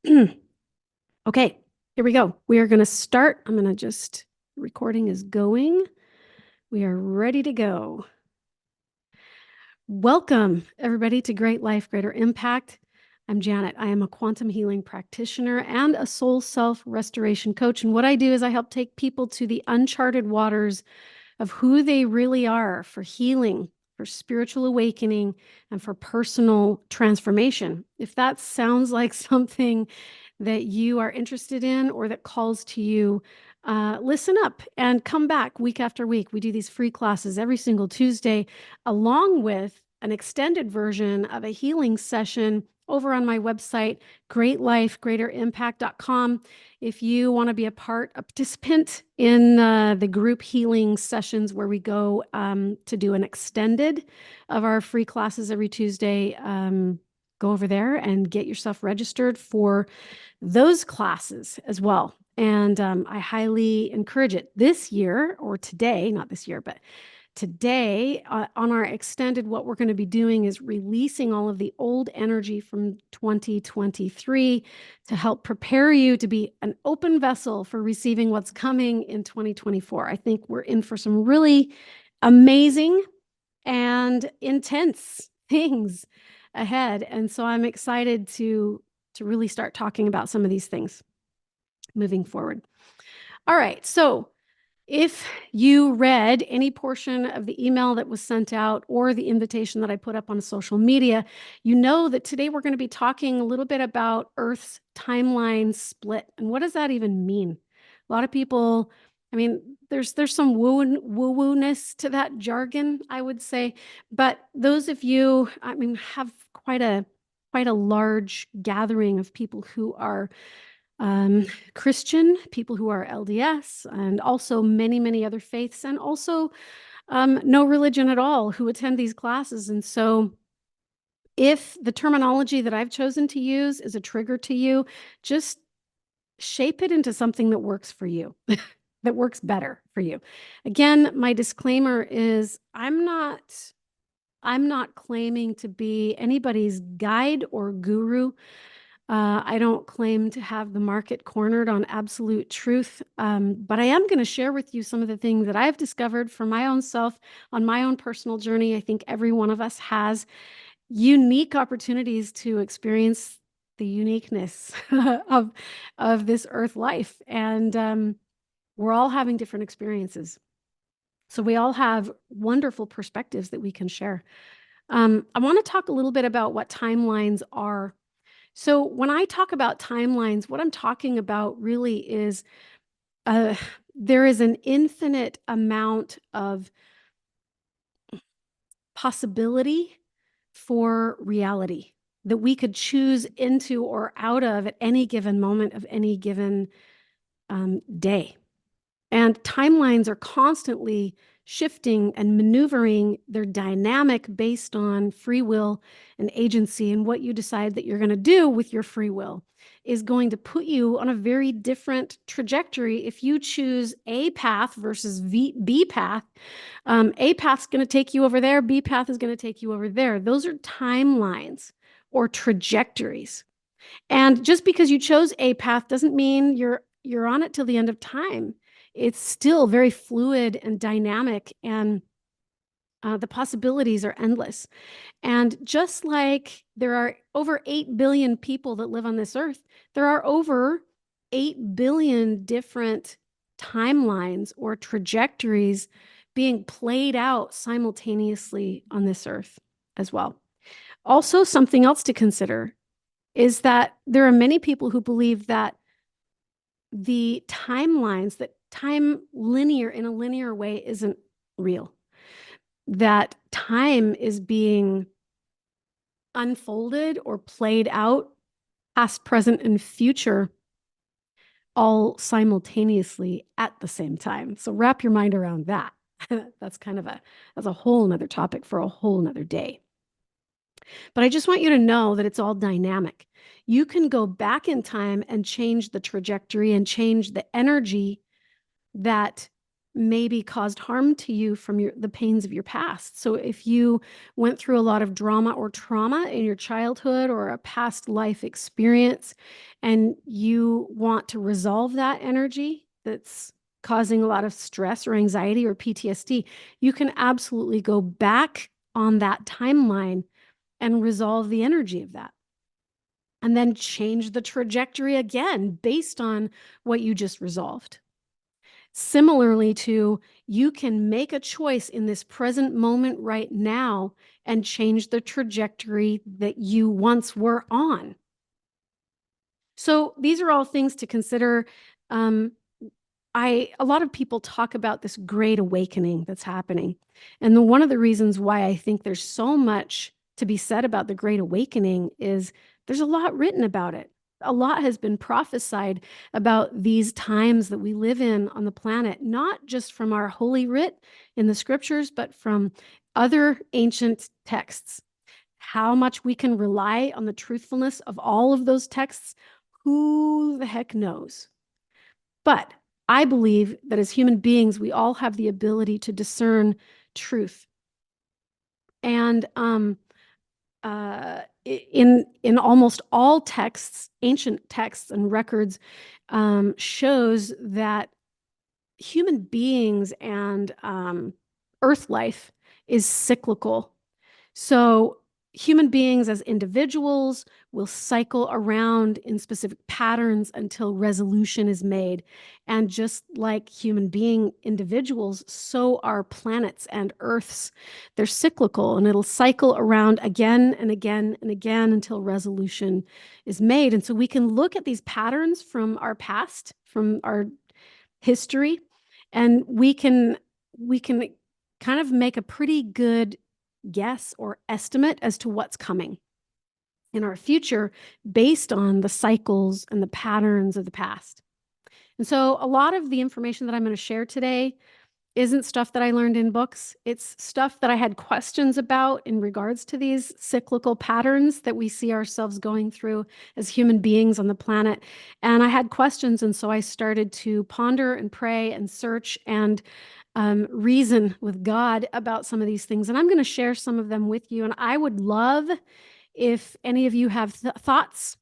Okay, here we go. We are going to start. Recording is going. We are ready to go. Welcome, everybody, to Great Life, Greater Impact. I'm Janet. I am a quantum healing practitioner and a soul self restoration coach. And what I do is I help take people to the uncharted waters of who they really are for healing, for spiritual awakening, and for personal transformation. If that sounds like something that you are interested in or that calls to you, listen up and come back week after week. We do these free classes every single Tuesday, along with an extended version of a healing session over on my website, greatlifegreaterimpact.com. If you want to be a participant in the group healing sessions where we go to do an extended of our free classes every Tuesday, go over there and get yourself registered for those classes as well. And I highly encourage it this year or today, not this year, but today on our extended, what we're going to be doing is releasing all of the old energy from 2023 to help prepare you to be an open vessel for receiving what's coming in 2024. I think we're in for some really amazing and intense things ahead. And so I'm excited to really start talking about some of these things moving forward. All right. So if you read any portion of the email that was sent out or the invitation that I put up on social media, you know that today we're going to be talking a little bit about Earth's timeline split. And what does that even mean? A lot of people, I mean, there's some woo-woo-ness to that jargon, I would say. But those of you, I mean, have quite a large gathering of people who are Christian, people who are LDS, and also many, many other faiths, and also no religion at all who attend these classes. And so if the terminology that I've chosen to use is a trigger to you, just shape it into something that works for you, that works better for you. Again, my disclaimer is I'm not claiming to be anybody's guide or guru. I don't claim to have the market cornered on absolute truth, but I am going to share with you some of the things that I've discovered for my own self on my own personal journey. I think every one of us has unique opportunities to experience the uniqueness of this earth life, and we're all having different experiences. So we all have wonderful perspectives that we can share. I want to talk a little bit about what timelines are. So when I talk about timelines, what I'm talking about really is there is an infinite amount of possibility for reality that we could choose into or out of at any given moment of any given day. And timelines are constantly shifting and maneuvering. They're dynamic based on free will and agency. And what you decide that you're going to do with your free will is going to put you on a very different trajectory. If you choose A path versus B path, A path's going to take you over there. B path is going to take you over there. Those are timelines or trajectories. And just because you chose A path doesn't mean you're on it till the end of time. It's still very fluid and dynamic, and the possibilities are endless. And just like there are over 8 billion people that live on this earth, there are over 8 billion different timelines or trajectories being played out simultaneously on this earth as well. Also, something else to consider is that there are many people who believe that the timelines, that time linear in a linear way isn't real, that time is being unfolded or played out, past, present, and future, all simultaneously at the same time. So wrap your mind around that. That's a whole nother topic for a whole nother day. But I just want you to know that it's all dynamic. You can go back in time and change the trajectory and change the energy that maybe caused harm to you from the pains of your past. So if you went through a lot of drama or trauma in your childhood or a past life experience, and you want to resolve that energy that's causing a lot of stress or anxiety or PTSD, you can absolutely go back on that timeline and resolve the energy of that. And then change the trajectory again based on what you just resolved. Similarly to, you can make a choice in this present moment right now and change the trajectory that you once were on. So these are all things to consider. A lot of people talk about this great awakening that's happening. And one of the reasons why I think there's so much to be said about the great awakening is there's a lot written about it. A lot has been prophesied about these times that we live in on the planet, not just from our holy writ in the scriptures, but from other ancient texts. How much we can rely on the truthfulness of all of those texts, who the heck knows? But I believe that as human beings, we all have the ability to discern truth. And in almost all texts, ancient texts and records, shows that human beings and Earth life is cyclical. So human beings as individuals will cycle around in specific patterns until resolution is made. And just like human being individuals, so are planets and Earths. They're cyclical, and it'll cycle around again and again and again until resolution is made. And so we can look at these patterns from our past, from our history, and we can kind of make a pretty good guess or estimate as to what's coming in our future based on the cycles and the patterns of the past. And so a lot of the information that I'm going to share today isn't stuff that I learned in books. It's stuff that I had questions about in regards to these cyclical patterns that we see ourselves going through as human beings on the planet. And I had questions, and so I started to ponder and pray and search and reason with God about some of these things. And I'm going to share some of them with you. And I would love if any of you have thoughts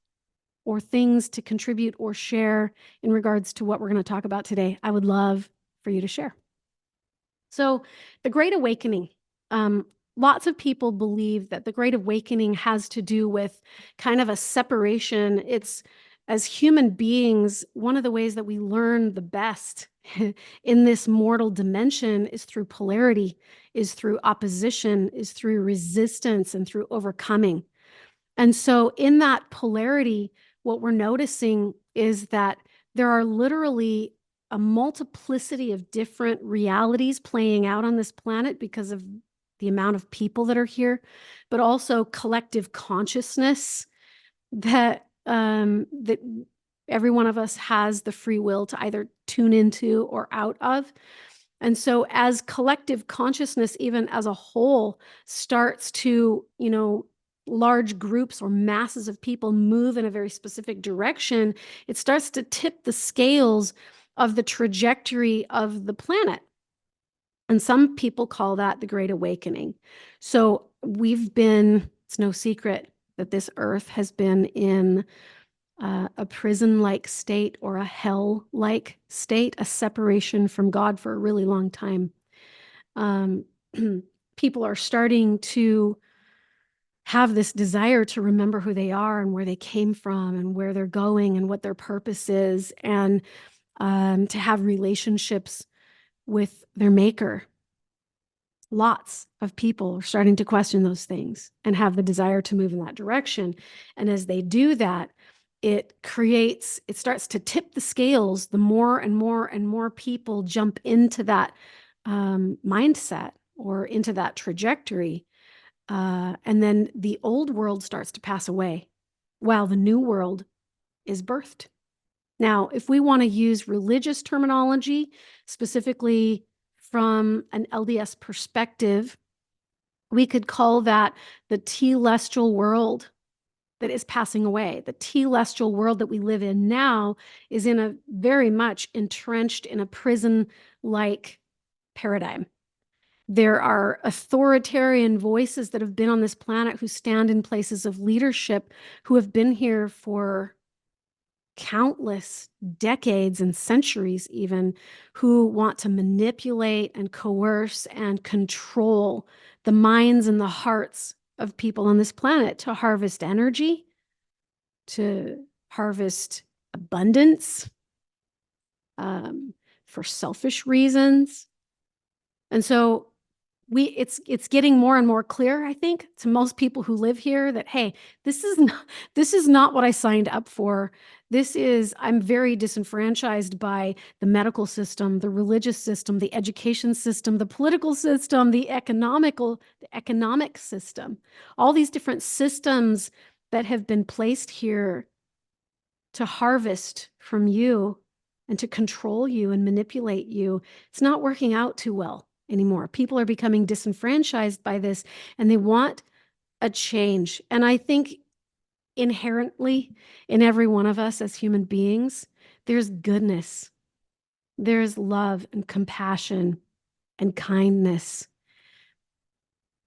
or things to contribute or share in regards to what we're going to talk about today. I would love for you to share. So the Great Awakening, lots of people believe that the Great Awakening has to do with kind of a separation. It's, as human beings, one of the ways that we learn the best in this mortal dimension is through polarity, is through opposition, is through resistance, and through overcoming. And so in that polarity, what we're noticing is that there are literally a multiplicity of different realities playing out on this planet because of the amount of people that are here, but also collective consciousness that that every one of us has the free will to either tune into or out of. And so as collective consciousness, even as a whole, starts to, large groups or masses of people move in a very specific direction, it starts to tip the scales of the trajectory of the planet. And some people call that the Great Awakening. So it's no secret that this earth has been in a prison-like state or a hell-like state, a separation from God for a really long time. People are starting to have this desire to remember who they are and where they came from and where they're going and what their purpose is, and to have relationships with their maker. Lots of people are starting to question those things and have the desire to move in that direction. And as they do that, it starts to tip the scales. The more and more and more people jump into that mindset or into that trajectory. And then the old world starts to pass away while the new world is birthed. Now, if we want to use religious terminology, specifically from an LDS perspective, we could call that the telestial world that is passing away. The telestial world that we live in now is very much entrenched in a prison-like paradigm. There are authoritarian voices that have been on this planet who stand in places of leadership, who have been here for countless decades and centuries even, who want to manipulate and coerce and control the minds and the hearts of people on this planet to harvest energy, to harvest abundance, for selfish reasons. And so it's getting more and more clear, I think, to most people who live here that, hey, this is not what I signed up for. I'm very disenfranchised by the medical system, the religious system, the education system, the political system, the economic system, all these different systems that have been placed here to harvest from you and to control you and manipulate you. It's not working out too well anymore. People are becoming disenfranchised by this, and they want a change. And I think inherently in every one of us as human beings, there's goodness, there's love and compassion and kindness.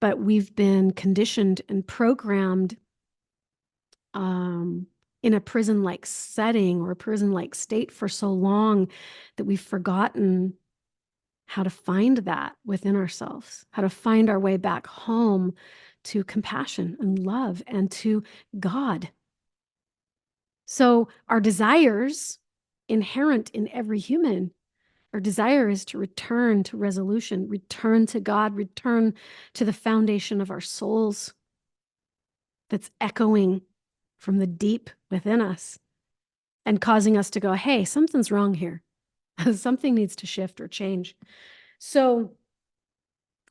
But we've been conditioned and programmed in a prison-like setting or a prison-like state for so long that we've forgotten how to find that within ourselves, how to find our way back home to compassion and love and to God. So our desires, inherent in every human, our desire is to return to resolution, return to God, return to the foundation of our souls that's echoing from the deep within us and causing us to go, hey, something's wrong here. Something needs to shift or change. So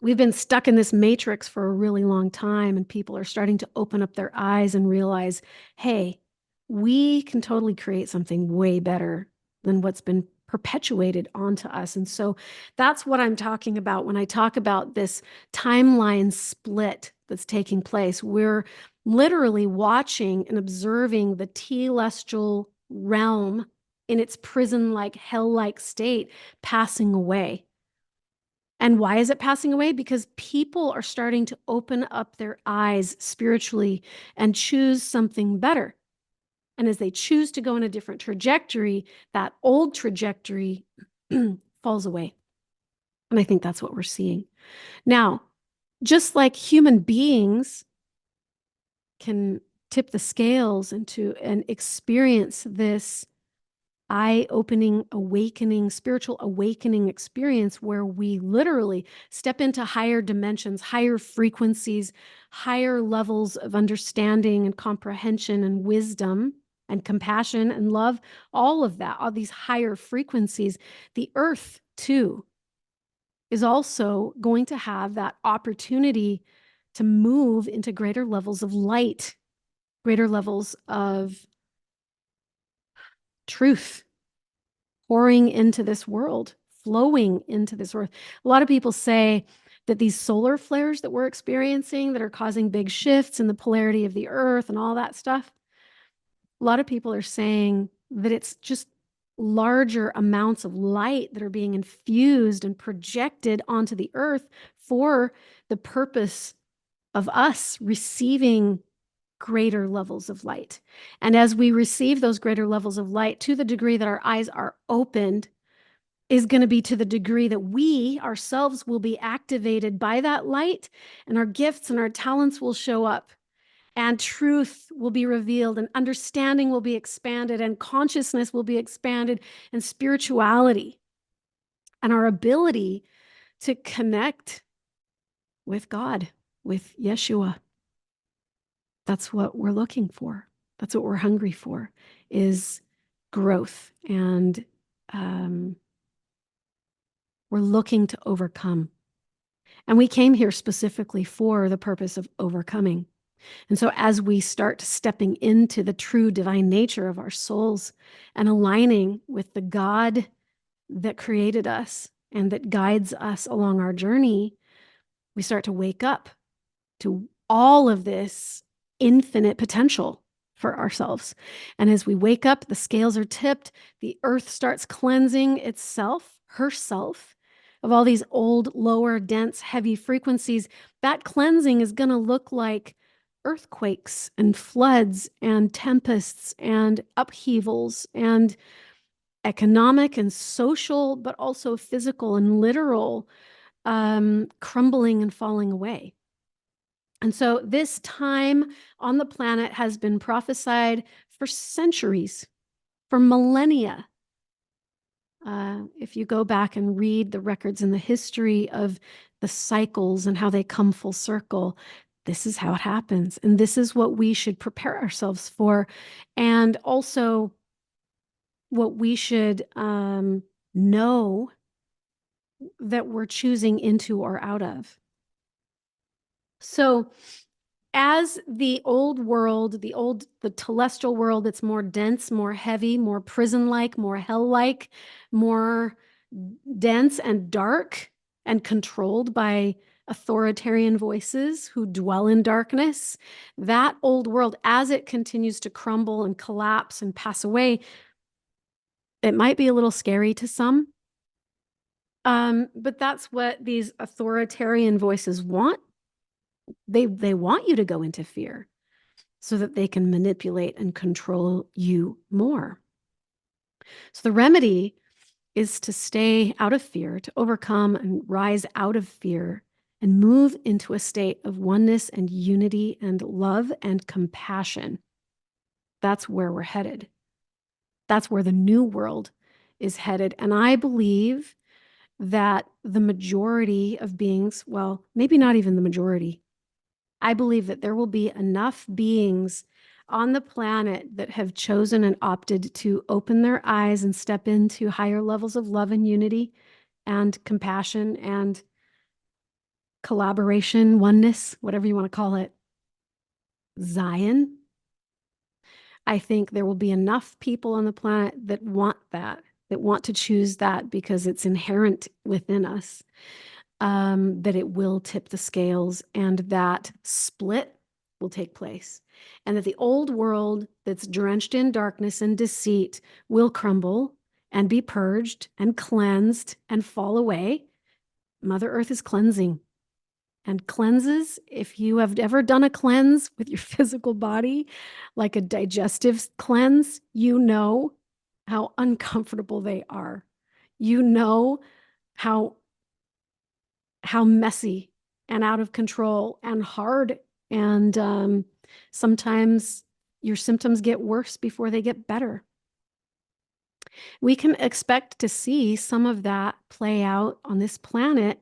we've been stuck in this matrix for a really long time, and people are starting to open up their eyes and realize, hey, we can totally create something way better than what's been perpetuated onto us. And so that's what I'm talking about when I talk about this timeline split that's taking place. We're literally watching and observing the telestial realm in its prison-like, hell-like state passing away. And why is it passing away? Because people are starting to open up their eyes spiritually and choose something better. And as they choose to go in a different trajectory, that old trajectory falls away. And I think that's what we're seeing. Now, just like human beings can tip the scales and experience this eye-opening, awakening, spiritual awakening experience where we literally step into higher dimensions, higher frequencies, higher levels of understanding and comprehension and wisdom and compassion and love, all of that, all these higher frequencies. The earth, too, is also going to have that opportunity to move into greater levels of light, greater levels of truth, pouring into this world, flowing into this world. A lot of people say that these solar flares that we're experiencing that are causing big shifts in the polarity of the earth and all that stuff, a lot of people are saying that it's just larger amounts of light that are being infused and projected onto the earth for the purpose of us receiving greater levels of light. And as we receive those greater levels of light, to the degree that our eyes are opened, is going to be to the degree that we ourselves will be activated by that light, and our gifts and our talents will show up, and truth will be revealed, and understanding will be expanded, and consciousness will be expanded, and spirituality and our ability to connect with God, with Yeshua. That's what we're looking for. That's what we're hungry for, is growth. And we're looking to overcome. And we came here specifically for the purpose of overcoming. And so as we start stepping into the true divine nature of our souls and aligning with the God that created us and that guides us along our journey, we start to wake up to all of this infinite potential for ourselves. And as we wake up, the scales are tipped, the earth starts cleansing itself, herself, of all these old, lower, dense, heavy frequencies, that cleansing is going to look like earthquakes and floods and tempests and upheavals and economic and social, but also physical and literal crumbling and falling away. And so this time on the planet has been prophesied for centuries, for millennia. If you go back and read the records in the history of the cycles and how they come full circle, this is how it happens. And this is what we should prepare ourselves for. And also what we should know that we're choosing into or out of. So as the old world, the telestial world that's more dense, more heavy, more prison-like, more hell-like, more dense and dark and controlled by authoritarian voices who dwell in darkness, that old world, as it continues to crumble and collapse and pass away, it might be a little scary to some. But that's what these authoritarian voices want. They want you to go into fear so that they can manipulate and control you more. So the remedy is to stay out of fear, to overcome and rise out of fear and move into a state of oneness and unity and love and compassion. That's where we're headed. That's where the new world is headed. And I believe that the majority of beings, well, maybe not even the majority, I believe that there will be enough beings on the planet that have chosen and opted to open their eyes and step into higher levels of love and unity and compassion and collaboration, oneness, whatever you want to call it. Zion. I think there will be enough people on the planet that want that want to choose that because it's inherent within us. That it will tip the scales and that split will take place. And that the old world that's drenched in darkness and deceit will crumble and be purged and cleansed and fall away. Mother Earth is cleansing and cleanses. If you have ever done a cleanse with your physical body, like a digestive cleanse, you know how uncomfortable they are. You know how messy and out of control and hard. And sometimes your symptoms get worse before they get better. We can expect to see some of that play out on this planet,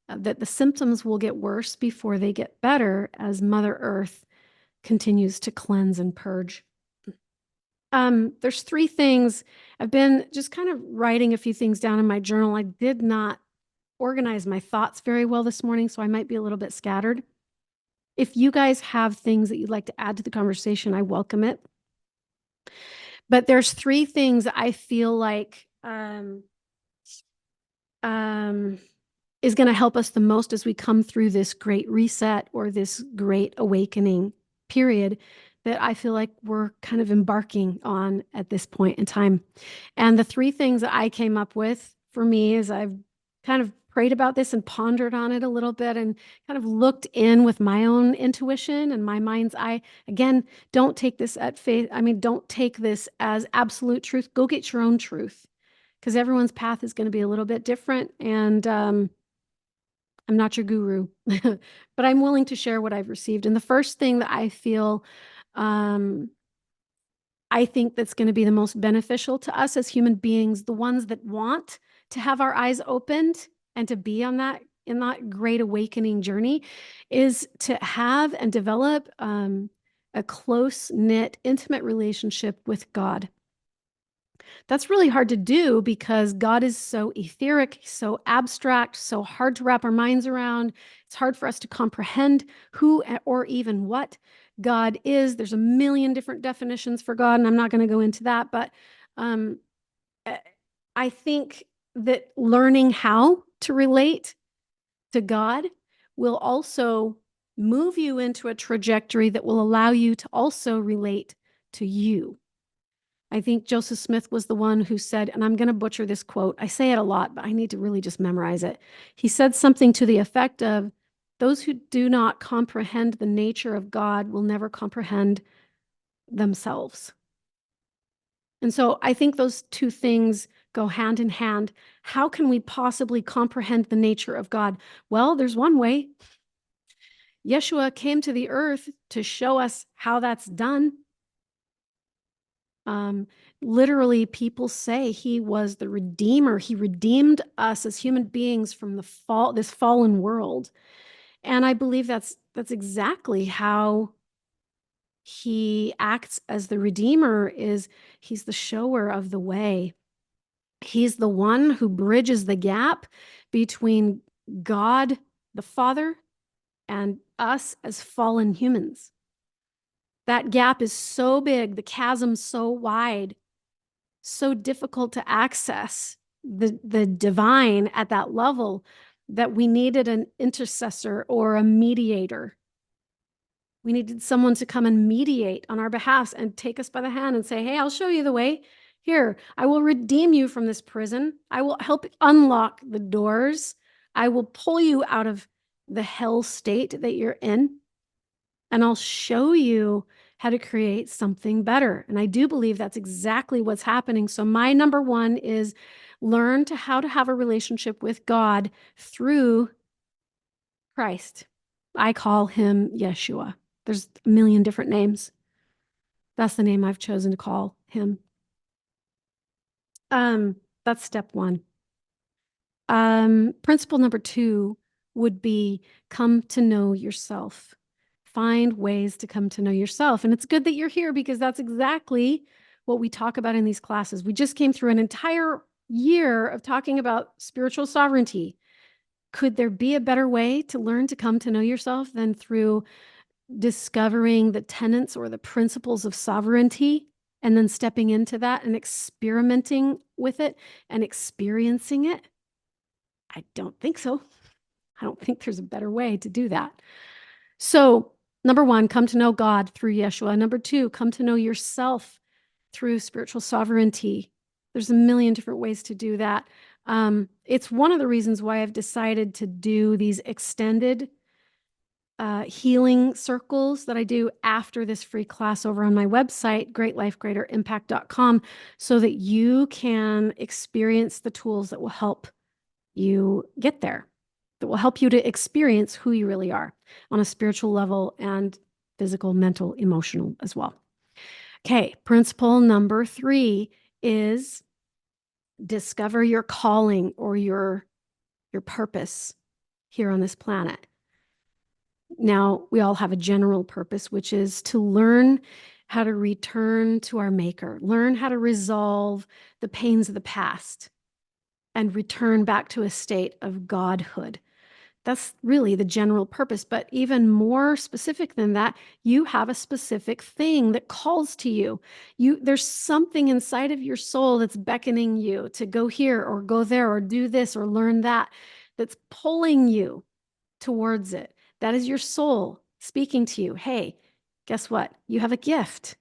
that the symptoms will get worse before they get better as Mother Earth continues to cleanse and purge. There's 3 things. I've been just kind of writing a few things down in my journal. I did not organize my thoughts very well this morning, so I might be a little bit scattered. If you guys have things that you'd like to add to the conversation, I welcome it. But there's 3 things I feel like is going to help us the most as we come through this great reset or this great awakening period that I feel like we're kind of embarking on at this point in time. And the 3 things that I came up with for me as I've kind of prayed about this and pondered on it a little bit and kind of looked in with my own intuition and my mind's eye. Again, don't take this at faith. I mean, don't take this as absolute truth. Go get your own truth because everyone's path is going to be a little bit different. And I'm not your guru, but I'm willing to share what I've received. And the first thing that I feel I think that's going to be the most beneficial to us as human beings, the ones that want to have our eyes opened and to be on that in that great awakening journey, is to have and develop a close-knit, intimate relationship with God. That's really hard to do because God is so etheric, so abstract, so hard to wrap our minds around. It's hard for us to comprehend who or even what God is. There's a million different definitions for God, and I'm not going to go into that, but I think that learning how to relate to God will also move you into a trajectory that will allow you to also relate to you. I think Joseph Smith was the one who said, and I'm going to butcher this quote. I say it a lot, but I need to really just memorize it. He said something to the effect of, those who do not comprehend the nature of God will never comprehend themselves. And so I think those two things go hand in hand. How can we possibly comprehend the nature of God? Well, there's one way. Yeshua came to the earth to show us how that's done. Literally, people say he was the Redeemer. He redeemed us as human beings from this fallen world. And I believe that's exactly how he acts as the Redeemer. He's the shower of the way. He's the one who bridges the gap between God the Father and us as fallen humans. That gap is so big, the chasm so wide, so difficult to access the divine at that level, that we needed an intercessor or a mediator. We needed someone to come and mediate on our behalf and take us by the hand and say, hey, I'll show you the way. Here, I will redeem you from this prison. I will help unlock the doors. I will pull you out of the hell state that you're in. And I'll show you how to create something better. And I do believe that's exactly what's happening. So my number one is learn how to have a relationship with God through Christ. I call him Yeshua. There's a million different names. That's the name I've chosen to call him. That's step one. Principle number 2 would be come to know yourself. Find ways to come to know yourself. And it's good that you're here, because that's exactly what we talk about in these classes. We just came through an entire year of talking about spiritual sovereignty. Could there be a better way to learn to come to know yourself than through discovering the tenets or the principles of sovereignty, and then stepping into that and experimenting with it and experiencing it? I don't think so. I don't think there's a better way to do that. So, number 1, come to know God through Yeshua. Number 2, come to know yourself through spiritual sovereignty. There's a million different ways to do that. It's one of the reasons why I've decided to do these extended healing circles that I do after this free class over on my website, greatlifegreaterimpact.com, so that you can experience the tools that will help you get there, that will help you to experience who you really are on a spiritual level and physical, mental, emotional as well. Okay, principle number 3 is discover your calling or your purpose here on this planet. Now, we all have a general purpose, which is to learn how to return to our Maker, learn how to resolve the pains of the past, and return back to a state of godhood. That's really the general purpose. But even more specific than that, you have a specific thing that calls to you. There's something inside of your soul that's beckoning you to go here or go there or do this or learn that, that's pulling you towards it. That is your soul speaking to you. Hey, guess what? You have a gift.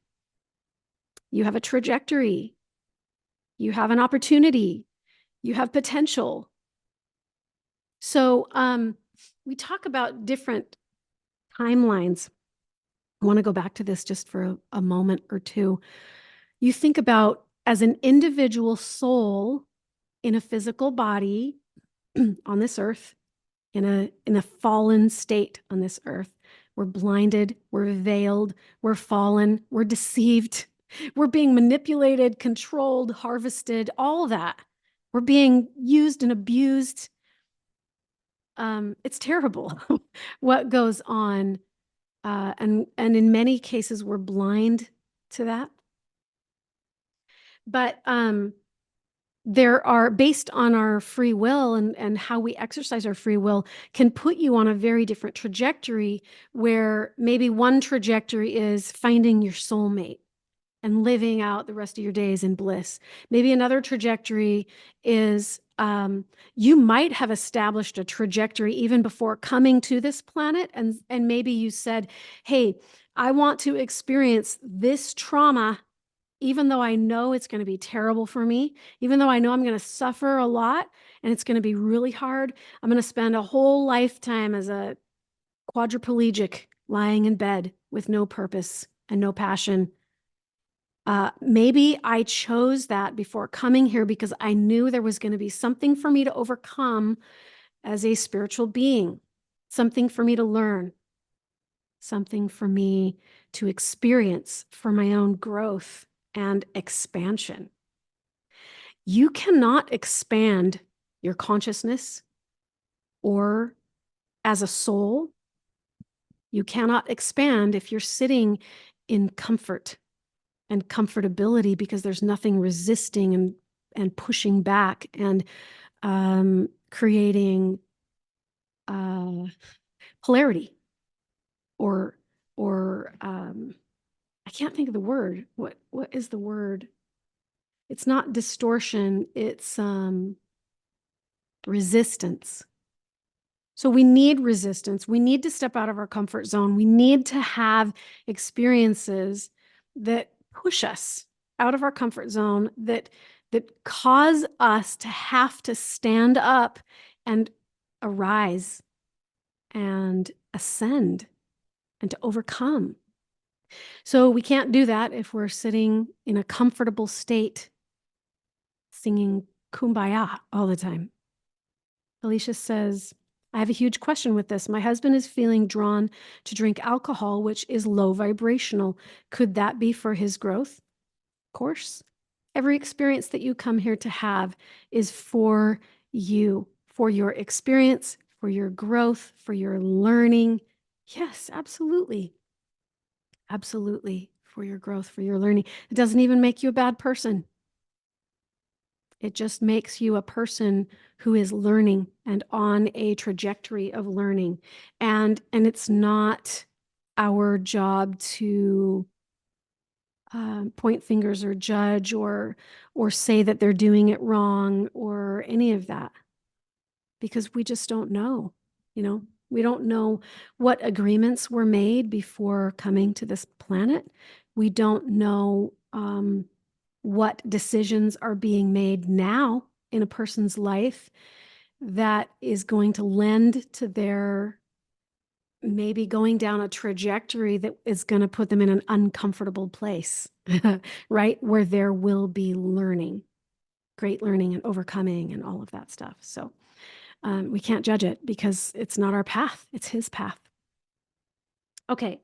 You have a trajectory. You have an opportunity. You have potential. So we talk about different timelines. I want to go back to this just for a moment or two. You think about, as an individual soul in a physical body on this earth, in a fallen state on this earth. We're blinded, we're veiled, we're fallen, we're deceived, we're being manipulated, controlled, harvested, all that. We're being used and abused. It's terrible what goes on. And in many cases, we're blind to that. But there are, based on our free will and how we exercise our free will, can put you on a very different trajectory, where maybe one trajectory is finding your soulmate and living out the rest of your days in bliss. Maybe another trajectory is you might have established a trajectory even before coming to this planet. And maybe you said, hey, I want to experience this trauma even though I know it's going to be terrible for me, even though I know I'm going to suffer a lot and it's going to be really hard, I'm going to spend a whole lifetime as a quadriplegic lying in bed with no purpose and no passion. Maybe I chose that before coming here because I knew there was going to be something for me to overcome as a spiritual being, something for me to learn, something for me to experience for my own growth and expansion. You cannot expand your consciousness or as a soul. You cannot expand if you're sitting in comfort and comfortability because there's nothing resisting and pushing back and creating polarity or I can't think of the word. What is the word? It's not distortion, it's resistance. So we need resistance. We need to step out of our comfort zone. We need to have experiences that push us out of our comfort zone, that cause us to have to stand up and arise and ascend and to overcome. So we can't do that if we're sitting in a comfortable state, singing Kumbaya all the time. Alicia says, I have a huge question with this. My husband is feeling drawn to drink alcohol, which is low vibrational. Could that be for his growth? Of course. Every experience that you come here to have is for you, for your experience, for your growth, for your learning. Yes, absolutely. Absolutely. For your growth, for your learning. It doesn't even make you a bad person. It just makes you a person who is learning and on a trajectory of learning. And it's not our job to point fingers or judge or say that they're doing it wrong or any of that, because we just don't know, we don't know what agreements were made before coming to this planet. We don't know what decisions are being made now in a person's life that is going to lend to their maybe going down a trajectory that is going to put them in an uncomfortable place, right? Where there will be learning, great learning and overcoming and all of that stuff. So we can't judge it because it's not our path. It's his path. Okay.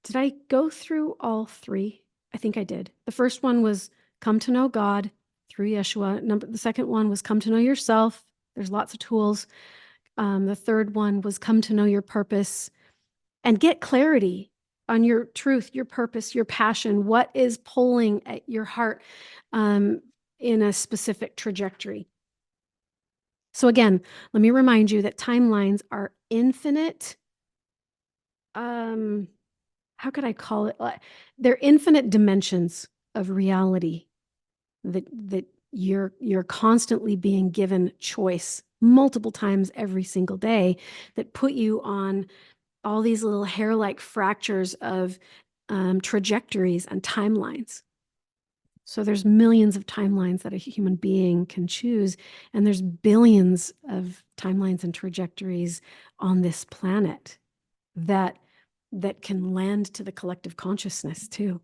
Did I go through all three? I think I did. The first one was come to know God through Yeshua. The second one was come to know yourself. There's lots of tools. The third one was come to know your purpose and get clarity on your truth, your purpose, your passion, what is pulling at your heart in a specific trajectory. So again, let me remind you that timelines are infinite. How could I call it? They're infinite dimensions of reality that you're constantly being given choice multiple times every single day that put you on all these little hair-like fractures of trajectories and timelines. So there's millions of timelines that a human being can choose, and there's billions of timelines and trajectories on this planet that can land to the collective consciousness too.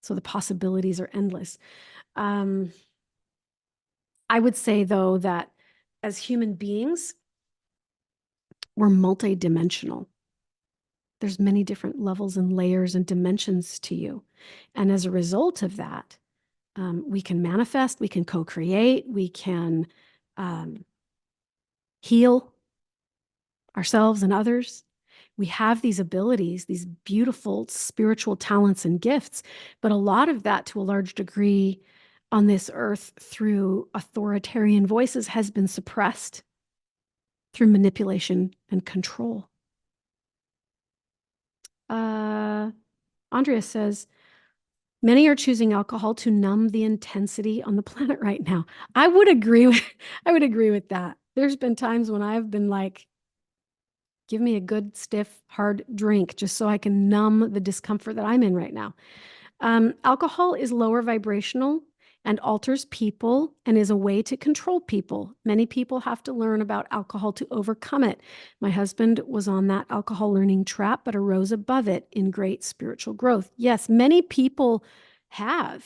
So the possibilities are endless. I would say, though, that as human beings, we're multidimensional. There's many different levels and layers and dimensions to you. And as a result of that, we can manifest, we can co-create, we can heal ourselves and others. We have these abilities, these beautiful spiritual talents and gifts, but a lot of that, to a large degree, on this earth through authoritarian voices has been suppressed through manipulation and control. Andrea says, many are choosing alcohol to numb the intensity on the planet right now. I would agree with that. There's been times when I've been like, give me a good, stiff, hard drink just so I can numb the discomfort that I'm in right now. Alcohol is lower vibrational and alters people and is a way to control people. Many people have to learn about alcohol to overcome it. My husband was on that alcohol learning trap, but arose above it in great spiritual growth. Yes, many people have.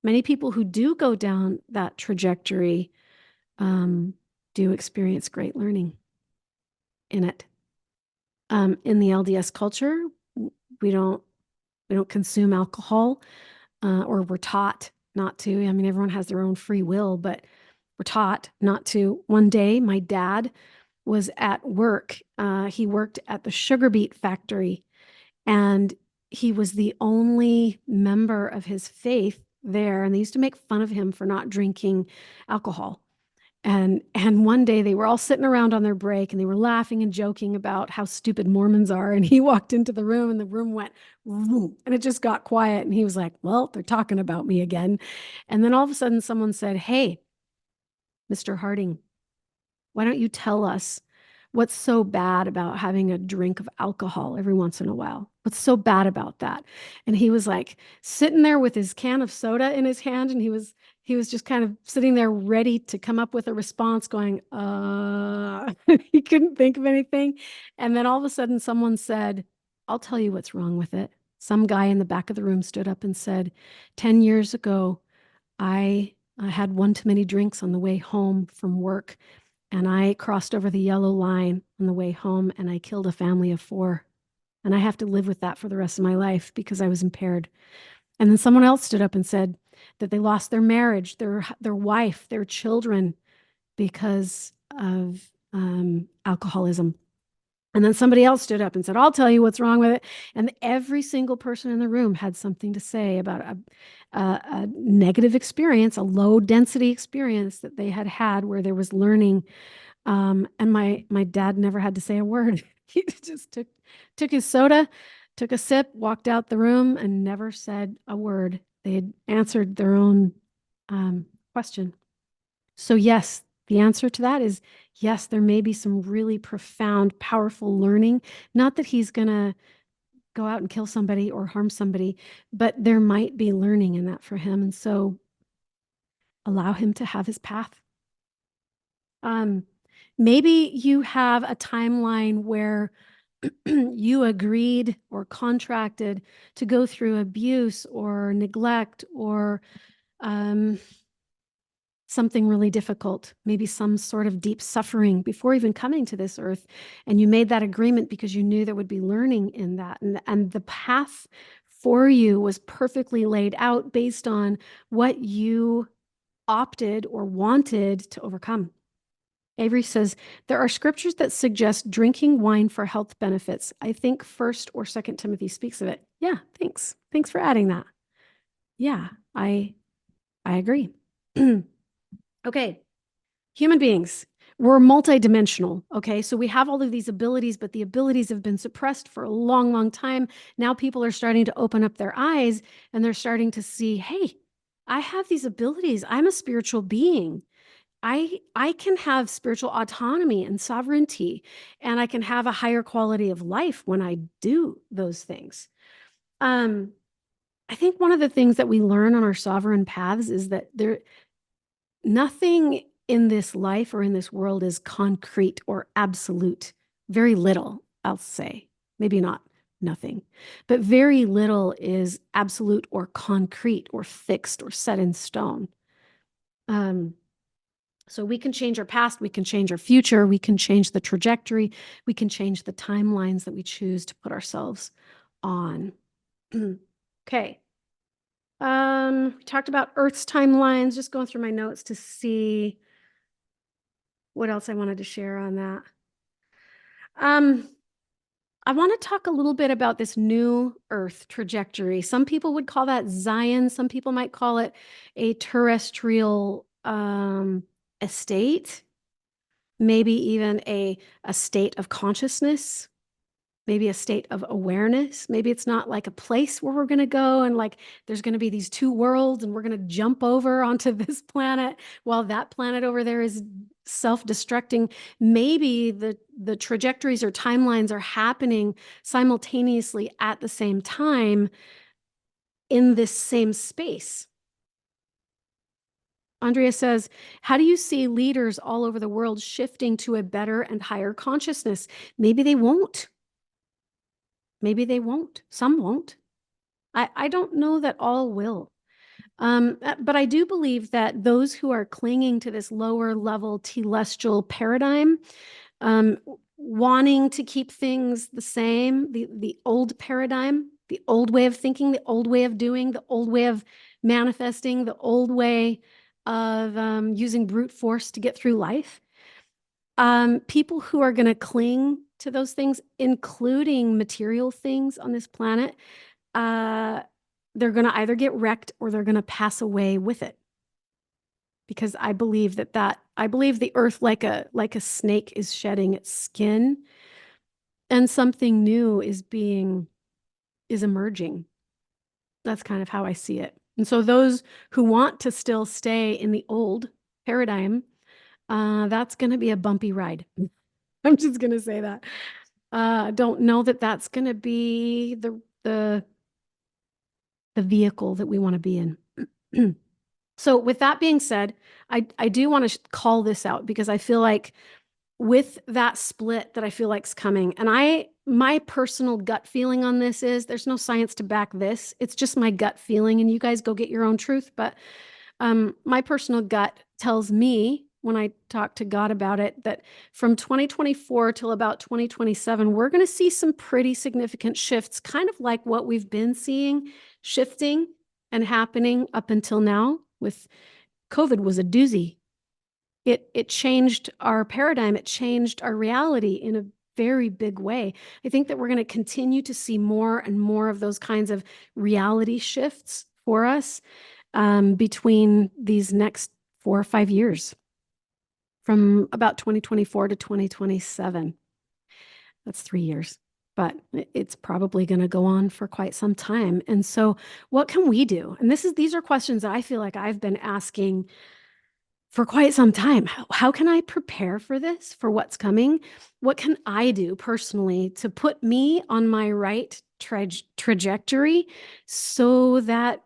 Many people who do go down that trajectory do experience great learning in it. In the LDS culture, we don't consume alcohol, or we're taught not to. I mean, everyone has their own free will, but we're taught not to. One day, my dad was at work. He worked at the sugar beet factory, and he was the only member of his faith there. And they used to make fun of him for not drinking alcohol. And one day they were all sitting around on their break and they were laughing and joking about how stupid Mormons are. And he walked into the room and the room went vroom, and it just got quiet. And he was like, well, they're talking about me again. And then all of a sudden someone said, hey, Mr. Harding, why don't you tell us what's so bad about having a drink of alcohol every once in a while? What's so bad about that? And he was like sitting there with his can of soda in his hand, and he was just kind of sitting there ready to come up with a response going, he couldn't think of anything. And then all of a sudden someone said, I'll tell you what's wrong with it. Some guy in the back of the room stood up and said, 10 years ago, I had one too many drinks on the way home from work, and I crossed over the yellow line on the way home, and I killed a family of 4. And I have to live with that for the rest of my life because I was impaired. And then someone else stood up and said that they lost their marriage, their wife, their children because of alcoholism. And then somebody else stood up and said, I'll tell you what's wrong with it. And every single person in the room had something to say about a negative experience, a low density experience that they had had where there was learning. And my dad never had to say a word. He just took his soda, took a sip, walked out the room, and never said a word. They had answered their own question. So yes, the answer to that is yes, there may be some really profound, powerful learning. Not that he's going to go out and kill somebody or harm somebody, but there might be learning in that for him. And so allow him to have his path. Maybe you have a timeline where you agreed or contracted to go through abuse or neglect or something really difficult, maybe some sort of deep suffering before even coming to this earth. And you made that agreement because you knew there would be learning in that. And the path for you was perfectly laid out based on what you opted or wanted to overcome. Avery says, there are scriptures that suggest drinking wine for health benefits. I think 1st or 2nd Timothy speaks of it. Yeah, thanks. Thanks for adding that. Yeah, I agree. Okay, human beings, we're multidimensional. Okay, so we have all of these abilities, but the abilities have been suppressed for a long, long time. Now people are starting to open up their eyes and they're starting to see, hey, I have these abilities. I'm a spiritual being. I can have spiritual autonomy and sovereignty, and I can have a higher quality of life when I do those things. I think one of the things that we learn on our sovereign paths is that nothing in this life or in this world is concrete or absolute. Very little, I'll say. Maybe not nothing, but very little is absolute or concrete or fixed or set in stone. So we can change our past, we can change our future, we can change the trajectory, we can change the timelines that we choose to put ourselves on. Okay. We talked about Earth's timelines, just going through my notes to see what else I wanted to share on that. I want to talk a little bit about this new Earth trajectory. Some people would call that Zion. Some people might call it a terrestrial estate, maybe even a state of consciousness, maybe a state of awareness. Maybe it's not like a place where we're going to go and like there's going to be these 2 worlds and we're going to jump over onto this planet while that planet over there is self-destructing. Maybe the trajectories or timelines are happening simultaneously at the same time in this same space. Andrea says, how do you see leaders all over the world shifting to a better and higher consciousness? Maybe they won't. Maybe they won't. Some won't. I don't know that all will. But I do believe that those who are clinging to this lower level telestial paradigm, wanting to keep things the same, the old paradigm, the old way of thinking, the old way of doing, the old way of manifesting, the old way of using brute force to get through life. People who are going to cling to those things, including material things on this planet, they're going to either get wrecked or they're going to pass away with it. Because I believe I believe the earth, like a snake, is shedding its skin, and something new is emerging. That's kind of how I see it. And so those who want to still stay in the old paradigm, that's going to be a bumpy ride. I'm just going to say that. Don't know that that's going to be the vehicle that we want to be in. So with that being said, I do want to call this out, because I feel like with that split that I feel like's coming, and my personal gut feeling on this is, there's no science to back this. It's just my gut feeling, and you guys go get your own truth. But my personal gut tells me, when I talk to God about it, that from 2024 till about 2027, we're going to see some pretty significant shifts, kind of like what we've been seeing shifting and happening up until now. With COVID was a doozy. It changed our paradigm. It changed our reality in a very big way. I think that we're going to continue to see more and more of those kinds of reality shifts for us between these next 4 or 5 years, from about 2024 to 2027. That's 3 years, but it's probably going to go on for quite some time. And so what can we do? And these are questions that I feel like I've been asking for quite some time. How can I prepare for this, for what's coming? What can I do personally to put me on my right trajectory, so that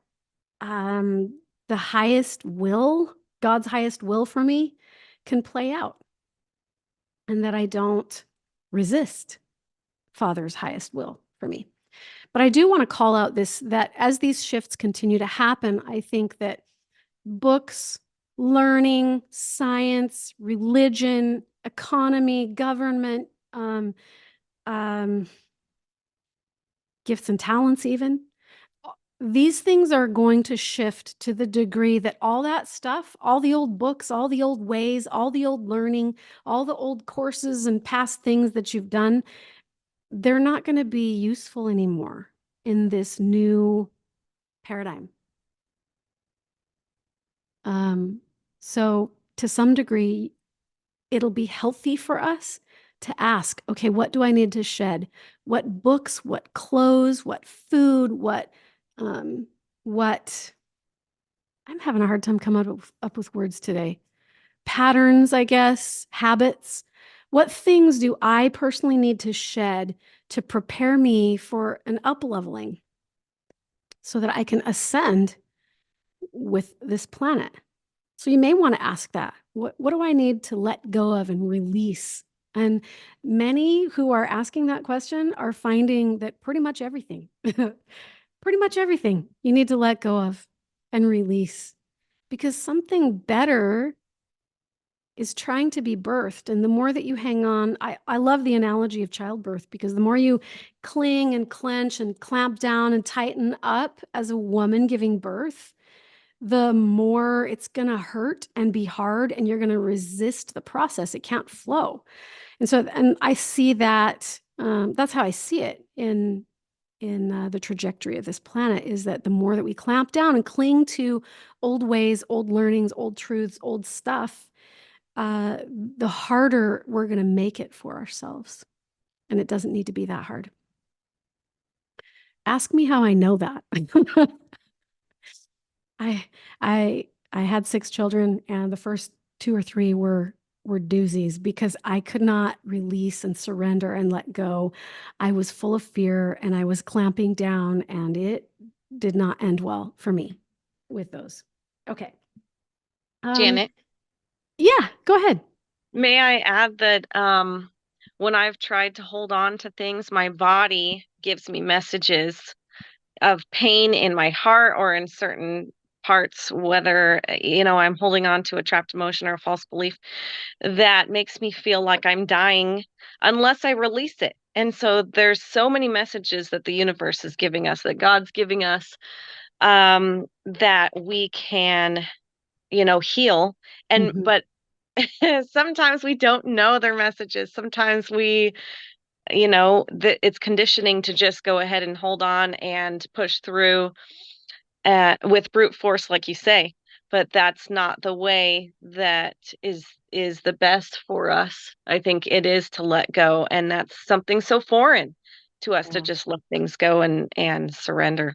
the highest will, God's highest will for me, can play out, and that I don't resist Father's highest will for me? But I do want to call out that as these shifts continue to happen, I think that books, learning, science, religion, economy, government, gifts and talents, even, these things are going to shift to the degree that all that stuff, all the old books, all the old ways, all the old learning, all the old courses and past things that you've done, they're not going to be useful anymore in this new paradigm. So to some degree, it'll be healthy for us to ask, okay, what do I need to shed? What books, what clothes, what food, what I'm having a hard time coming up with words today. Patterns, I guess, habits. What things do I personally need to shed to prepare me for an up-leveling, so that I can ascend with this planet? So you may want to ask that. What do I need to let go of and release? And many who are asking that question are finding that pretty much everything, pretty much everything you need to let go of and release, because something better is trying to be birthed. And the more that you hang on, I love the analogy of childbirth, because the more you cling and clench and clamp down and tighten up as a woman giving birth, the more it's going to hurt and be hard, and you're going to resist the process. It can't flow. And so, and I see that, that's how I see it in the trajectory of this planet, is that the more that we clamp down and cling to old ways, old learnings, old truths, old stuff, the harder we're going to make it for ourselves. And it doesn't need to be that hard. Ask me how I know that. I had 6 children, and the first 2 or 3 were doozies, because I could not release and surrender and let go. I was full of fear, and I was clamping down, and it did not end well for me with those. Okay. Janet, Yeah, go ahead. may I add that when I've tried to hold on to things, my body gives me messages of pain in my heart or in certain parts, whether, I'm holding on to a trapped emotion or a false belief that makes me feel like I'm dying unless I release it. And so there's so many messages that the universe is giving us, that God's giving us, that we can, heal. And Mhm. but sometimes we don't know their messages. Sometimes it's conditioning to just go ahead and hold on and push through with brute force, like you say. But that's not the way that is the best for us. I think it is to let go, and that's something so foreign to us, to Yeah. just let things go and surrender.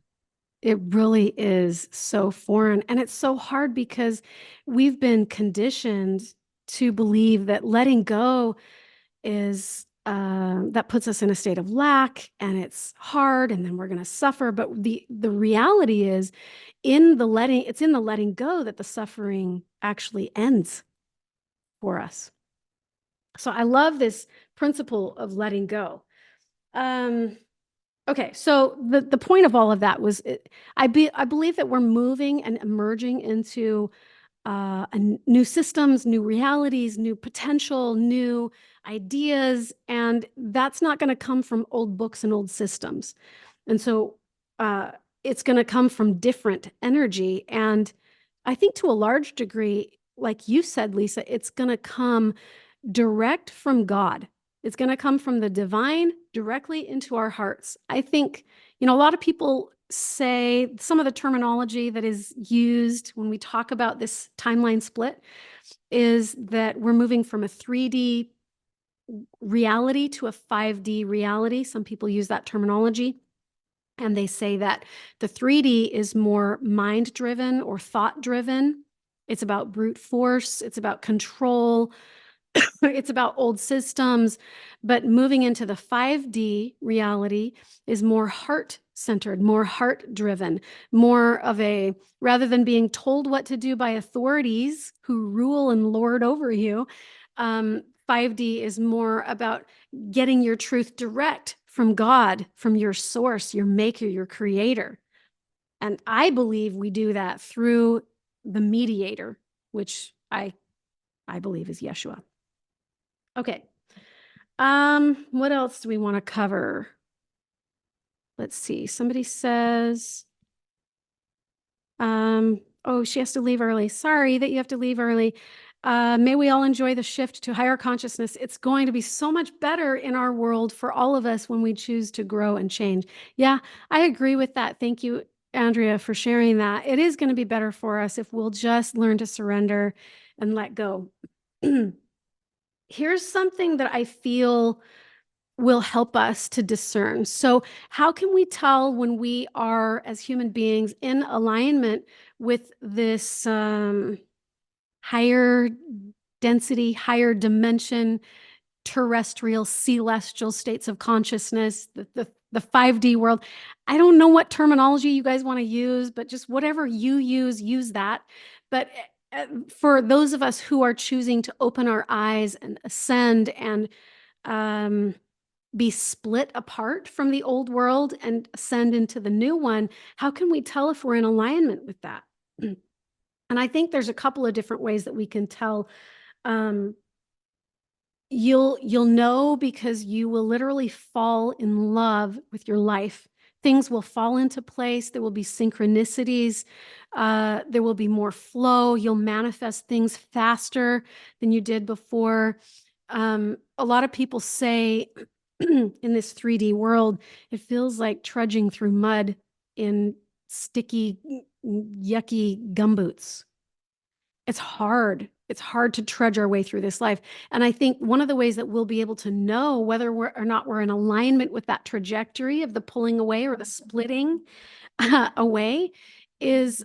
It really is so foreign. And it's so hard because we've been conditioned to believe that letting go is that puts us in a state of lack and it's hard and then we're going to suffer. But the reality is it's in the letting go that the suffering actually ends for us. So I love this principle of letting go. Um, Okay, so the point of all of that was I believe that we're moving and emerging into new systems, new realities, new potential, new ideas, and that's not going to come from old books and old systems. And so uh, it's going to come from different energy. And I think to a large degree, like you said, Lisa, it's going to come direct from God. It's going to come from the divine directly into our hearts. I think, a lot of people say some of the terminology that is used when we talk about this timeline split is that we're moving from a 3D reality to a 5D reality. Some people use that terminology. And they say that the 3D is more mind driven or thought driven. It's about brute force, it's about control, it's about old systems, but moving into the 5D reality is more heart centered, more heart driven, more of a, rather than being told what to do by authorities who rule and lord over you, 5D is more about getting your truth direct from God, from your source, your maker, your creator. And I believe we do that through the mediator, which I believe is Yeshua. Okay. What else do we want to cover? Let's see. Somebody says, oh, she has to leave early. Sorry that you have to leave early. May we all enjoy the shift to higher consciousness. It's going to be so much better in our world for all of us when we choose to grow and change. Yeah, I agree with that. Thank you, Andrea, for sharing that. It is going to be better for us if we'll just learn to surrender and let go. Here's something that I feel will help us to discern. So, how can we tell when we are, as human beings, in alignment with this higher density, higher dimension, terrestrial, celestial states of consciousness, the 5D world? I don't know what terminology you guys want to use, but just whatever you use that. But for those of us who are choosing to open our eyes and ascend and um, be split apart from the old world and ascend into the new one, how can we tell if we're in alignment with that? And I think there's a couple of different ways that we can tell. Um, you'll know because you will literally fall in love with your life. Things will fall into place. There will be synchronicities. There will be more flow. You'll manifest things faster than you did before. A lot of people say in this 3D world, it feels like trudging through mud in sticky, yucky gumboots. It's hard. It's hard to trudge our way through this life. And I think one of the ways that we'll be able to know whether we're or not we're in alignment with that trajectory of the pulling away or the splitting away is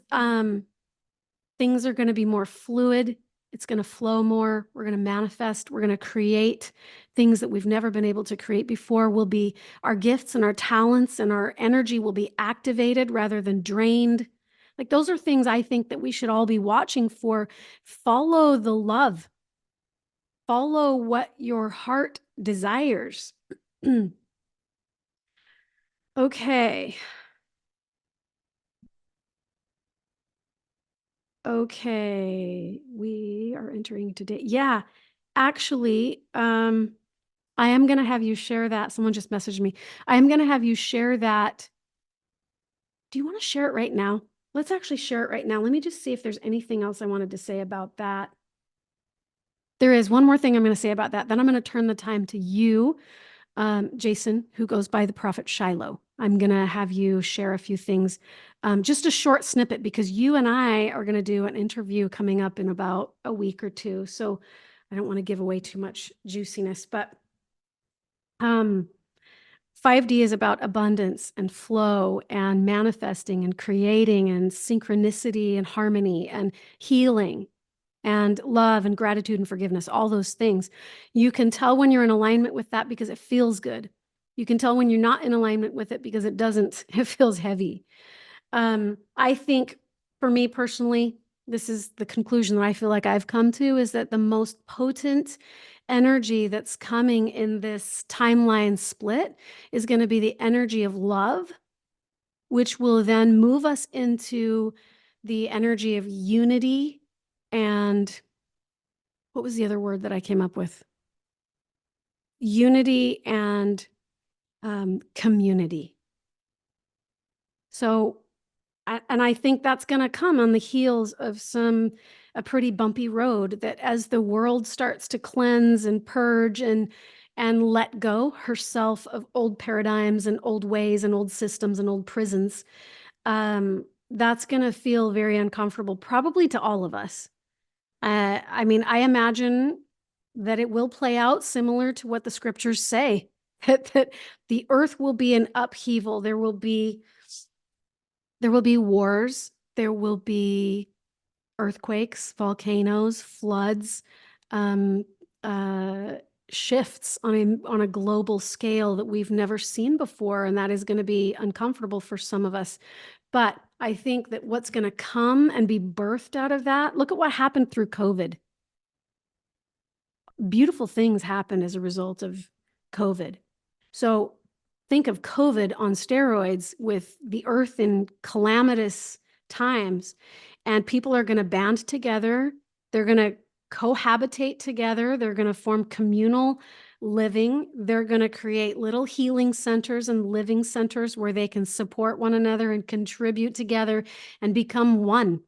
things are going to be more fluid. It's going to flow more. We're going to manifest. We're going to create things that we've never been able to create before. Will be our gifts and our talents and our energy will be activated rather than drained. Like those are things I think that we should all be watching for. Follow the love. Follow what your heart desires. Okay. Okay. We are entering today. Yeah. Actually, I am going to have you share that. Someone just messaged me. I am going to have you share that. Do you want to share it right now? Let's actually share it right now. Let me just see if there's anything else I wanted to say about that. There is one more thing I'm going to say about that. Then I'm going to turn the time to you, Jason, who goes by the Prophet Shiloh. I'm going to have you share a few things, just a short snippet, because you and I are going to do an interview coming up in about a week or two. So I don't want to give away too much juiciness, but 5D is about abundance and flow and manifesting and creating and synchronicity and harmony and healing and love and gratitude and forgiveness, all those things. You can tell when you're in alignment with that because it feels good. You can tell when you're not in alignment with it because it doesn't, it feels heavy. I think for me personally, this is the conclusion that I feel like I've come to, is that the most potent energy that's coming in this timeline split is going to be the energy of love, which will then move us into the energy of unity and what was the other word that I came up with? Unity and community. So, and I think that's going to come on the heels of a pretty bumpy road, that as the world starts to cleanse and purge and let go herself of old paradigms and old ways and old systems and old prisons, that's going to feel very uncomfortable, probably to all of us. I mean, I imagine that it will play out similar to what the scriptures say, that the earth will be in upheaval. There will be wars. There will be earthquakes, volcanoes, floods, um, shifts on a global scale that we've never seen before, and that is going to be uncomfortable for some of us. But I think that what's going to come and be birthed out of that, look at what happened through COVID. Beautiful things happened as a result of COVID. So think of COVID on steroids with the earth in calamitous times, and people are going to band together. They're going to cohabitate together. They're going to form communal living. They're going to create little healing centers and living centers where they can support one another and contribute together and become one.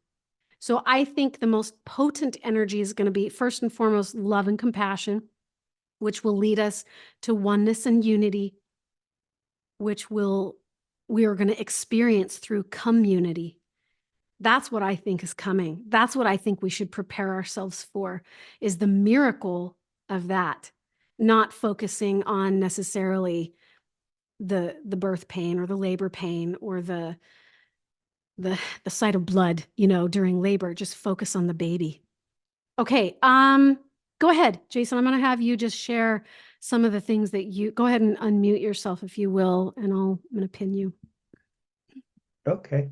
So I think the most potent energy is going to be, first and foremost, love and compassion, which will lead us to oneness and unity, which we are going to experience through community. That's what I think is coming. That's what I think we should prepare ourselves for, is the miracle of that, not focusing on necessarily the birth pain or the labor pain or the sight of blood, during labor. Just focus on the baby. Okay, go ahead, Jason. I'm going to have you just share some of the things that go ahead and unmute yourself if you will, and I'm going to pin you. Okay.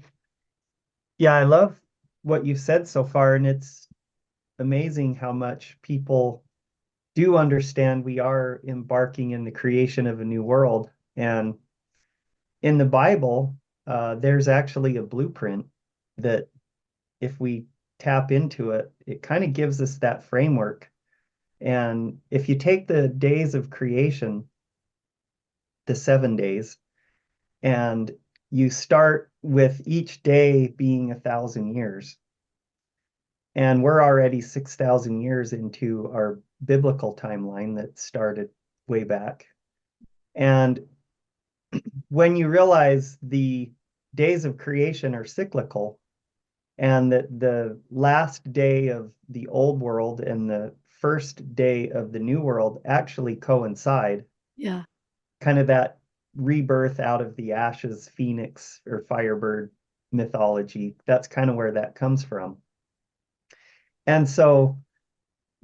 Yeah, I love what you've said so far, and it's amazing how much people do understand we are embarking in the creation of a new world. And in the Bible, there's actually a blueprint that if we tap into it, it kind of gives us that framework. And if you take the days of creation, the 7 days, and you start with each day being 1,000 years, and we're already 6,000 years into our biblical timeline that started way back. And when you realize the days of creation are cyclical, and that the last day of the old world and the first day of the new world actually coincide. Yeah. Kind of that rebirth out of the ashes, phoenix or firebird mythology. That's kind of where that comes from. And so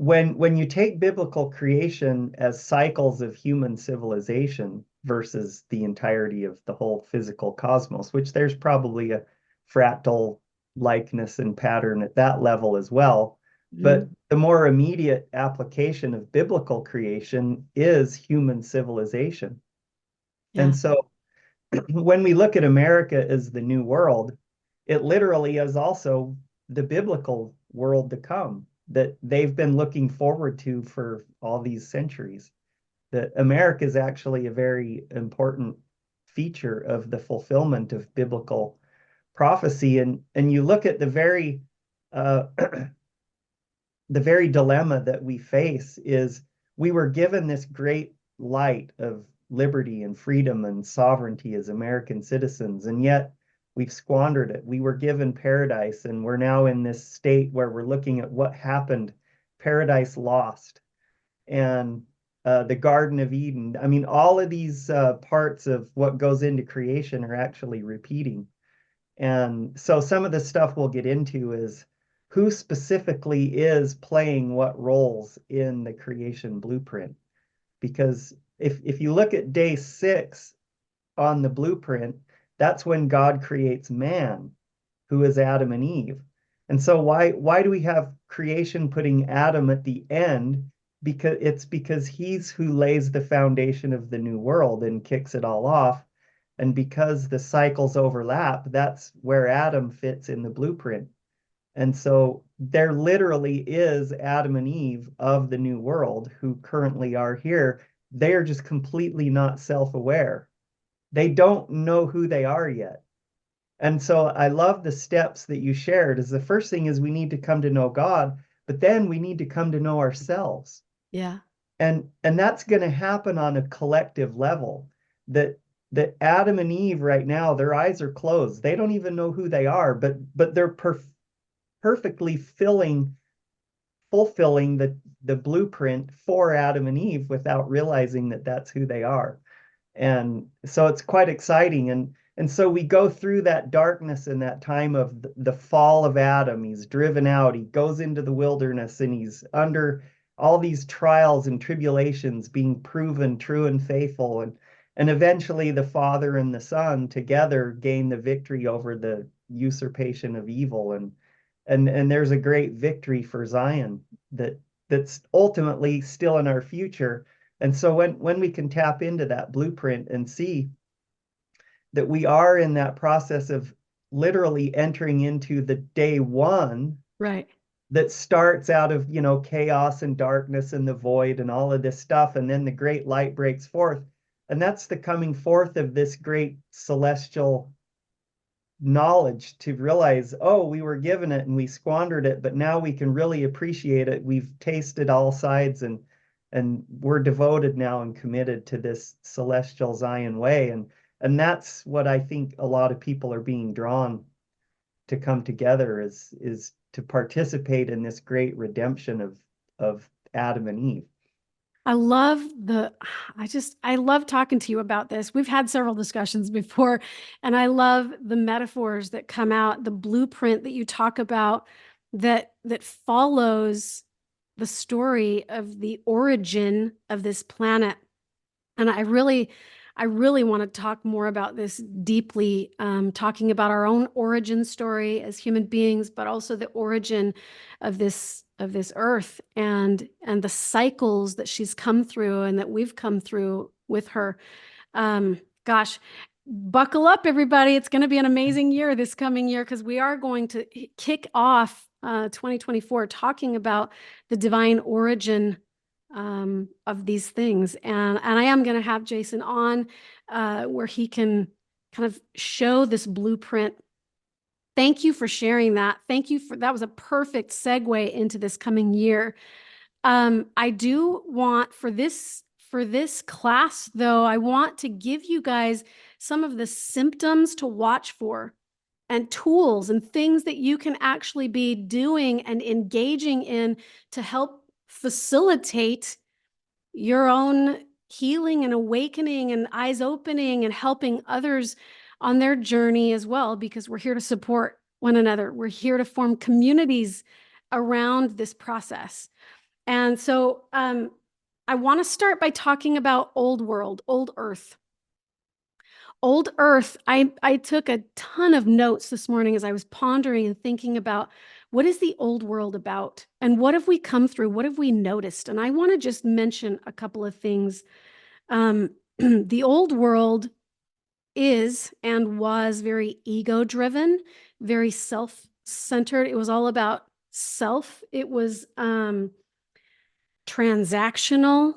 when you take biblical creation as cycles of human civilization versus the entirety of the whole physical cosmos, which there's probably a fractal likeness and pattern at that level as well. But the more immediate application of biblical creation is human civilization. Yeah. And so when we look at America as the new world, it literally is also the biblical world to come that they've been looking forward to for all these centuries. That America is actually a very important feature of the fulfillment of biblical prophecy. And you look at uh, the very dilemma that we face is we were given this great light of liberty and freedom and sovereignty as American citizens, and yet we've squandered it. We were given paradise, and we're now in this state where we're looking at what happened, paradise lost, and the Garden of Eden. I mean, all of these parts of what goes into creation are actually repeating. And so some of the stuff we'll get into is who specifically is playing what roles in the creation blueprint. Because if you look at day 6 on the blueprint, that's when God creates man, who is Adam and Eve. And so why do we have creation putting Adam at the end? Because he's who lays the foundation of the new world and kicks it all off. And because the cycles overlap, that's where Adam fits in the blueprint. And so there literally is Adam and Eve of the new world who currently are here. They are just completely not self-aware. They don't know who they are yet. And so I love the steps that you shared. Is the first thing is we need to come to know God, but then we need to come to know ourselves. Yeah. And that's going to happen on a collective level. That Adam and Eve right now, their eyes are closed. They don't even know who they are, but they're perfectly fulfilling the blueprint for Adam and Eve without realizing that that's who they are. And so it's quite exciting. And so we go through that darkness in that time of the fall of Adam. He's driven out, he goes into the wilderness, and he's under all these trials and tribulations, being proven true and faithful. And eventually the Father and the Son together gain the victory over the usurpation of evil. And there's a great victory for Zion that's ultimately still in our future. And so when we can tap into that blueprint and see that we are in that process of literally entering into the day one, Right. that starts out of, chaos and darkness and the void and all of this stuff, and then the great light breaks forth. And that's the coming forth of this great celestial knowledge, to realize, oh, we were given it and we squandered it, but now we can really appreciate it. We've tasted all sides, and we're devoted now and committed to this celestial Zion way. And that's what I think a lot of people are being drawn to come together, is to participate in this great redemption of Adam and Eve. I love I love talking to you about this. We've had several discussions before, and I love the metaphors that come out, the blueprint that you talk about that follows the story of the origin of this planet. And I really want to talk more about this deeply, talking about our own origin story as human beings, but also the origin of this earth and the cycles that she's come through and that we've come through with her. Gosh, buckle up, everybody. It's going to be an amazing year this coming year, because we are going to kick off 2024 talking about the divine origin of these things. And I am going to have Jason on where he can kind of show this blueprint. Thank you for sharing that. That was a perfect segue into this coming year. I do want for this class, though, I want to give you guys some of the symptoms to watch for and tools and things that you can actually be doing and engaging in to help facilitate your own healing and awakening and eyes opening and helping others on their journey as well, because we're here to support one another. We're here to form communities around this process. And so I want to start by talking about old world, old earth. Old earth, I took a ton of notes this morning as I was pondering and thinking about what is the old world about and what have we come through? What have we noticed? And I want to just mention a couple of things. The old world is and was very ego driven, very self-centered. It was all about self. It was transactional,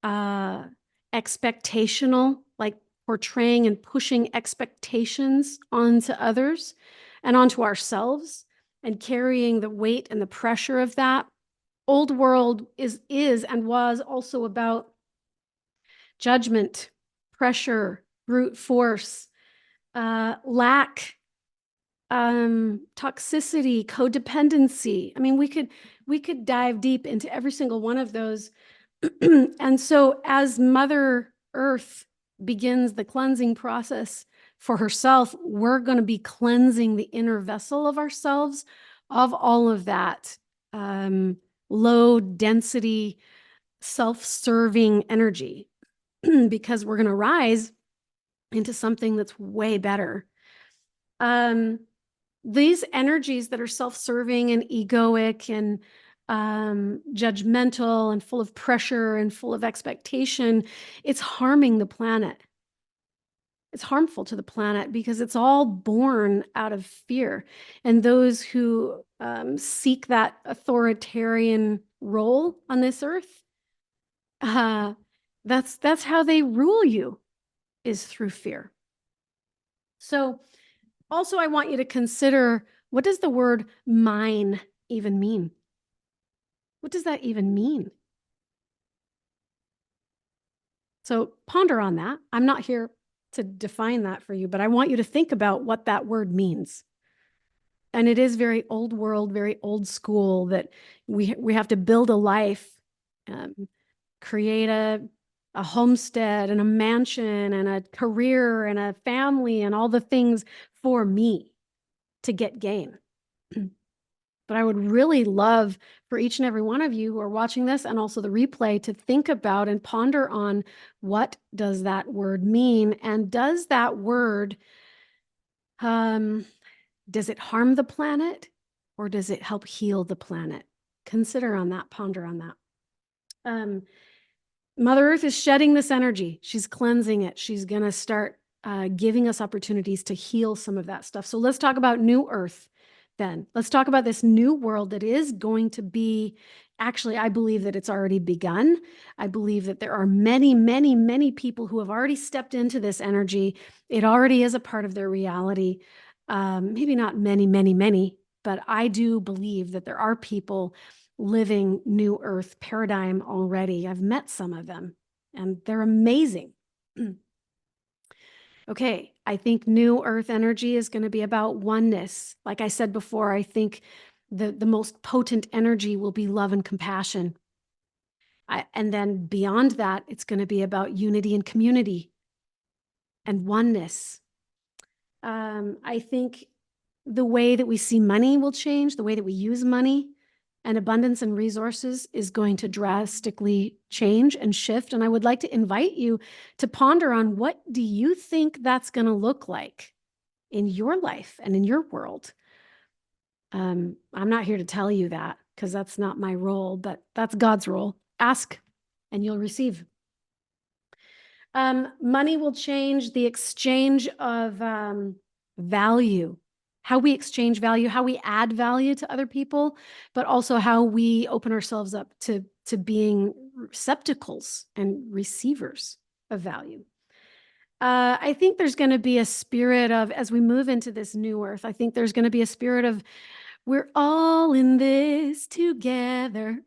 expectational, like portraying and pushing expectations onto others and onto ourselves and carrying the weight and the pressure of that. Old world is and was also about judgment, pressure, brute force, lack, toxicity, codependency. I mean, we could dive deep into every single one of those. And so as Mother Earth begins the cleansing process for herself, we're going to be cleansing the inner vessel of ourselves of all of that low density, self-serving energy, because we're going to rise into something that's way better. These energies that are self-serving and egoic and judgmental and full of pressure and full of expectation, it's harming the planet. It's harmful to the planet because it's all born out of fear. And those who seek that authoritarian role on this earth, that's how they rule you, is through fear. So also, I want you to consider, what does the word mine even mean? What does that even mean? So ponder on that. I'm not here to define that for you, but I want you to think about what that word means. And it is very old world, very old school, that we have to build a life, create a homestead and a mansion and a career and a family and all the things for me to get gain. But I would really love for each and every one of you who are watching this and also the replay to think about and ponder on, what does that word mean? And does that word, does it harm the planet or does it help heal the planet? Consider on that, ponder on that. Mother Earth is shedding this energy. She's cleansing it. She's going to start giving us opportunities to heal some of that stuff. So let's talk about New Earth then. Let's talk about this new world that is going to be, actually, I believe that it's already begun. I believe that there are many, many, many people who have already stepped into this energy. It already is a part of their reality. Maybe not many, many, many, but I do believe that there are people living New Earth paradigm already. I've met some of them and they're amazing. Okay, I think New Earth energy is going to be about oneness. Like I said before, I think the most potent energy will be love and compassion. And then beyond that, it's going to be about unity and community and oneness. I think the way that we see money will change, the way that we use money and abundance and resources is going to drastically change and shift. And I would like to invite you to ponder on, what do you think that's going to look like in your life and in your world? I'm not here to tell you that because that's not my role, but that's God's role. Ask and you'll receive. Money will change, the exchange of value, how we exchange value, how we add value to other people, but also how we open ourselves up to being receptacles and receivers of value. I think there's going to be a spirit of, as we move into this new earth, I think there's going to be a spirit of, we're all in this together,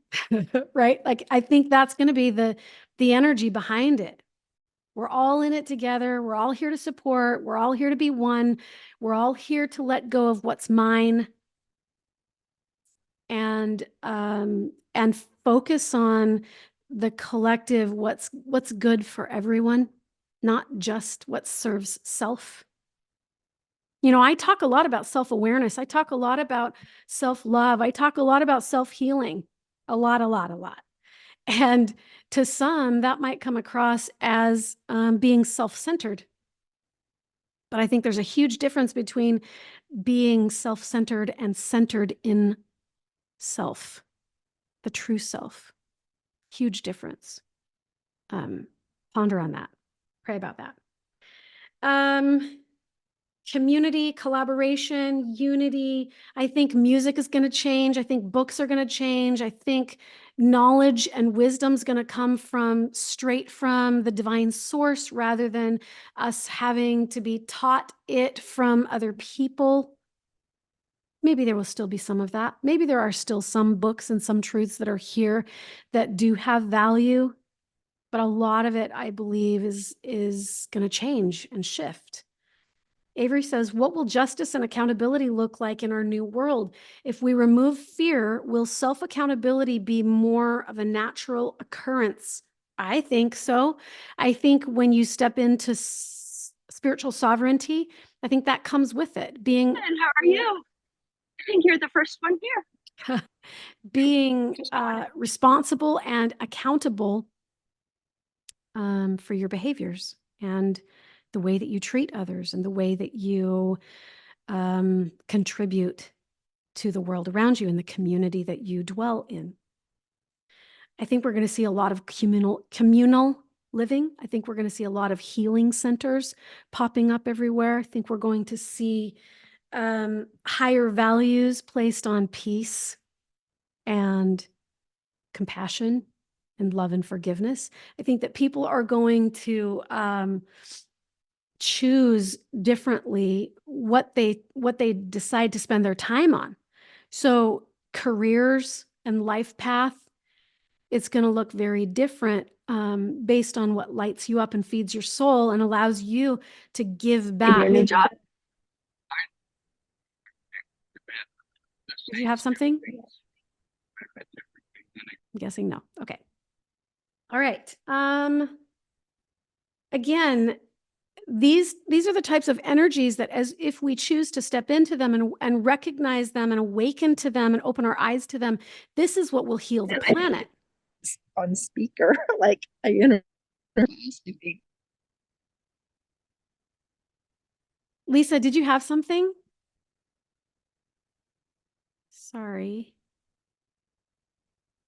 right? Like, I think that's going to be the energy behind it. We're all in it together. We're all here to support. We're all here to be one. We're all here to let go of what's mine and focus on the collective, what's good for everyone, not just what serves self. You know, I talk a lot about self-awareness. I talk a lot about self-love. I talk a lot about self-healing. a lot, a lot, a lot. And to some, that might come across as being self-centered. But I think there's a huge difference between being self-centered and centered in self, the true self. Huge difference. Ponder on that. Pray about that. Community, collaboration, unity. I think music is going to change. I think books are going to change. I think knowledge and wisdom is going to come from straight from the divine source rather than us having to be taught it from other people. Maybe there will still be some of that. Maybe there are still some books and some truths that are here that do have value, but a lot of it, I believe, is going to change and shift. Avery says, what will justice and accountability look like in our new world? If we remove fear, will self-accountability be more of a natural occurrence? I think so. I think when you step into spiritual sovereignty, I think that comes with it. Being, And how are you? I think you're the first one here. being responsible and accountable for your behaviors and the way that you treat others and the way that you contribute to the world around you and the community that you dwell in. I think we're going to see a lot of communal living. I think we're going to see a lot of healing centers popping up everywhere. I think we're going to see higher values placed on peace and compassion and love and forgiveness. I think that people are going to choose differently what they decide to spend their time on. So careers and life path, it's going to look very different based on what lights you up and feeds your soul and allows you to give back. Your new job. Did you have something? I'm guessing no. Okay. All right. Again, these are the types of energies that, as if we choose to step into them and recognize them and awaken to them and open our eyes to them, this is what will heal the planet. On speaker, like a universe. Lisa, did you have something? Sorry.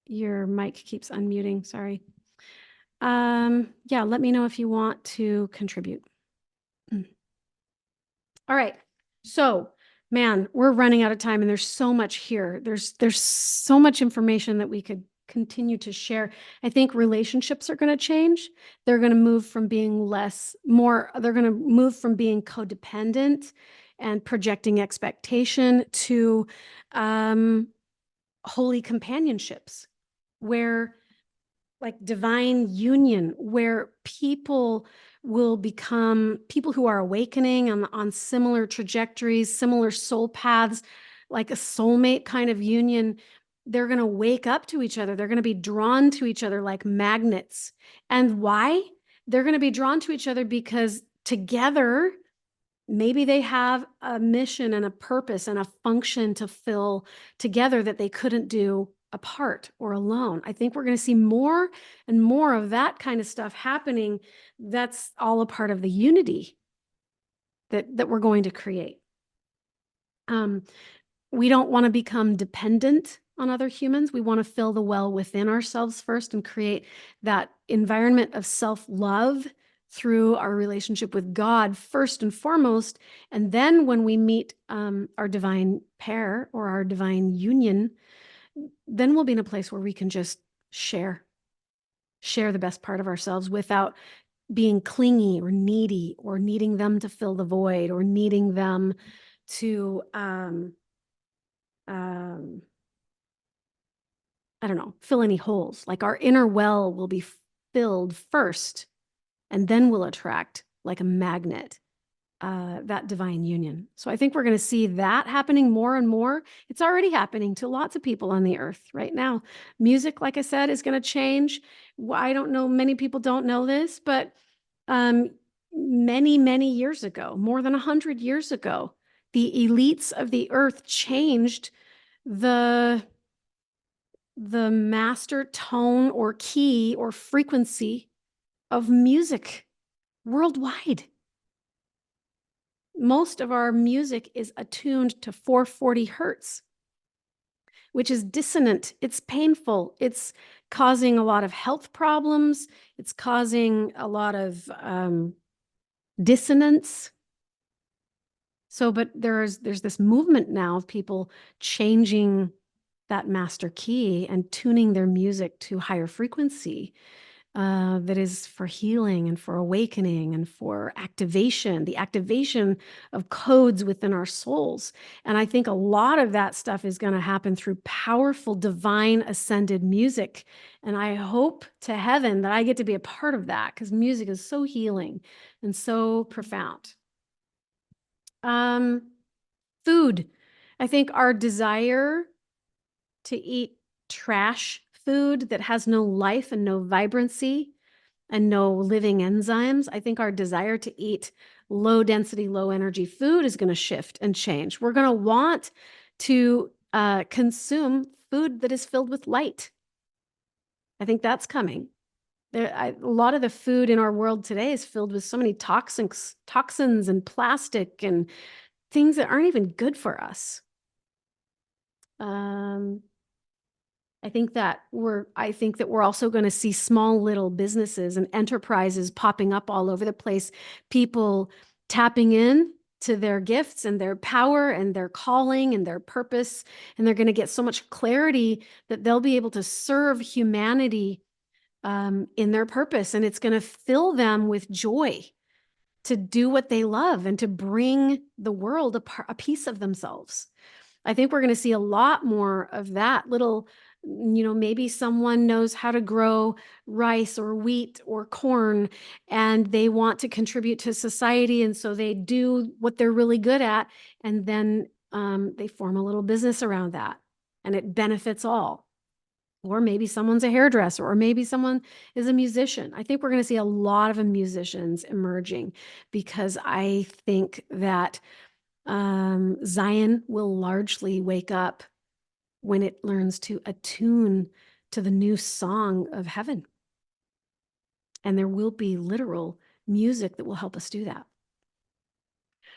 Your mic keeps unmuting. Sorry. Yeah, let me know if you want to contribute. All right. So, man, we're running out of time and there's so much here. There's so much information that we could continue to share. I think relationships are going to change. They're going to move from being they're going to move from being codependent and projecting expectation to holy companionships, where like divine union, where people will become people who are awakening on similar trajectories, similar soul paths, like a soulmate kind of union. They're going to wake up to each other. They're going to be drawn to each other like magnets. And why? They're going to be drawn to each other because together, maybe they have a mission and a purpose and a function to fill together that they couldn't do apart or alone. I think we're going to see more and more of that kind of stuff happening. That's all a part of the unity that we're going to create. We don't want to become dependent on other humans. We want to fill the well within ourselves first and create that environment of self-love through our relationship with God first and foremost. And then when we meet our divine pair or our divine union, then we'll be in a place where we can just share the best part of ourselves without being clingy or needy or needing them to fill the void or needing them to, I don't know, fill any holes. Like our inner well will be filled first, and then we'll attract like a magnet that divine union. So I think we're going to see that happening more and more. It's already happening to lots of people on the earth right now. Music, like I said, is going to change. I don't know, many people don't know this, but many, many years ago, more than 100 years ago, the elites of the earth changed the the master tone or key or frequency of music worldwide. Most of our music is attuned to 440 hertz, which is dissonant. It's painful. It's causing a lot of health problems. It's causing a lot of dissonance. So, but there's this movement now of people changing that master key and tuning their music to higher frequency that is for healing and for awakening and for activation, the activation of codes within our souls. And I think a lot of that stuff is going to happen through powerful divine ascended music. And I hope to heaven that I get to be a part of that, because music is so healing and so profound. Food. I think our desire to eat trash food that has no life and no vibrancy and no living enzymes, I think our desire to eat low density, low energy food is going to shift and change. We're going to want to consume food that is filled with light. I think that's coming. A lot of the food in our world today is filled with so many toxins and plastic and things that aren't even good for us. I think that we're also going to see small little businesses and enterprises popping up all over the place. People tapping in to their gifts and their power and their calling and their purpose. And they're going to get so much clarity that they'll be able to serve humanity in their purpose. And it's going to fill them with joy to do what they love and to bring the world a piece of themselves. I think we're going to see a lot more of that little, maybe someone knows how to grow rice or wheat or corn and they want to contribute to society. And so they do what they're really good at. And then they form a little business around that and it benefits all. Or maybe someone's a hairdresser, or maybe someone is a musician. I think we're going to see a lot of musicians emerging because I think that Zion will largely wake up when it learns to attune to the new song of heaven. And there will be literal music that will help us do that.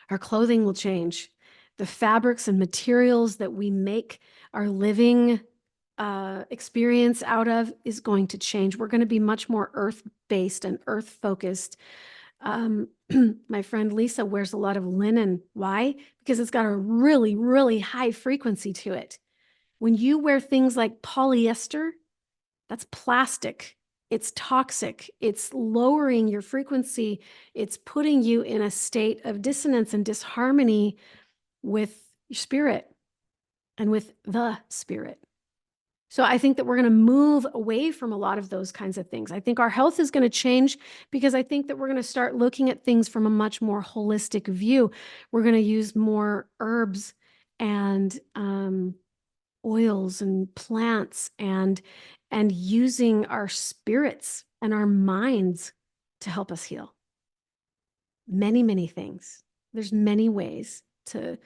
Our clothing will change. The fabrics and materials that we make our living experience out of is going to change. We're going to be much more earth-based and earth-focused. My friend Lisa wears a lot of linen. Why? Because it's got a really, really high frequency to it. When you wear things like polyester, that's plastic. It's toxic. It's lowering your frequency. It's putting you in a state of dissonance and disharmony with your spirit and with the spirit. So I think that we're going to move away from a lot of those kinds of things. I think our health is going to change because I think that we're going to start looking at things from a much more holistic view. We're going to use more herbs and oils and plants and using our spirits and our minds to help us heal. Many, many things. There's many ways to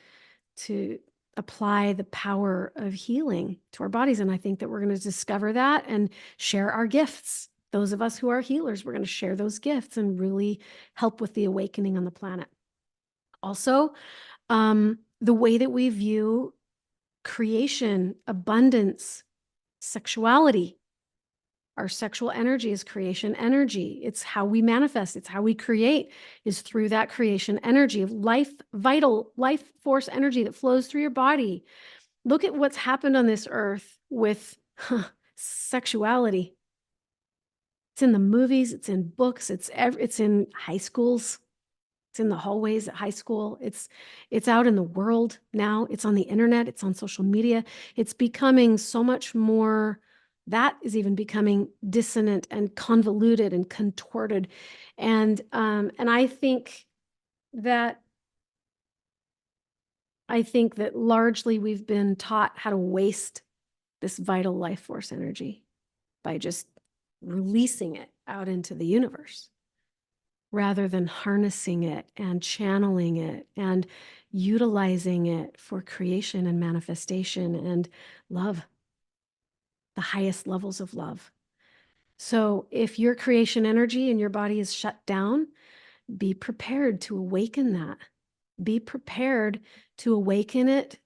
apply the power of healing to our bodies. And I think that we're going to discover that and share our gifts. Those of us who are healers, we're going to share those gifts and really help with the awakening on the planet. Also, the way that we view creation, abundance, sexuality. Our sexual energy is creation energy. It's how we manifest. It's how we create, is through that creation energy of life, vital life force energy that flows through your body. Look at what's happened on this earth with sexuality. It's in the movies, it's in books, it's in high schools. It's in the hallways at high school. It's out in the world now. It's on the internet. It's on social media. It's becoming so much more. That is even becoming dissonant and convoluted and contorted. And I think that largely we've been taught how to waste this vital life force energy by just releasing it out into the universe, rather than harnessing it and channeling it and utilizing it for creation and manifestation and love. the highest levels of love. So if your creation energy in your body is shut down, be prepared to awaken that. Be prepared to awaken it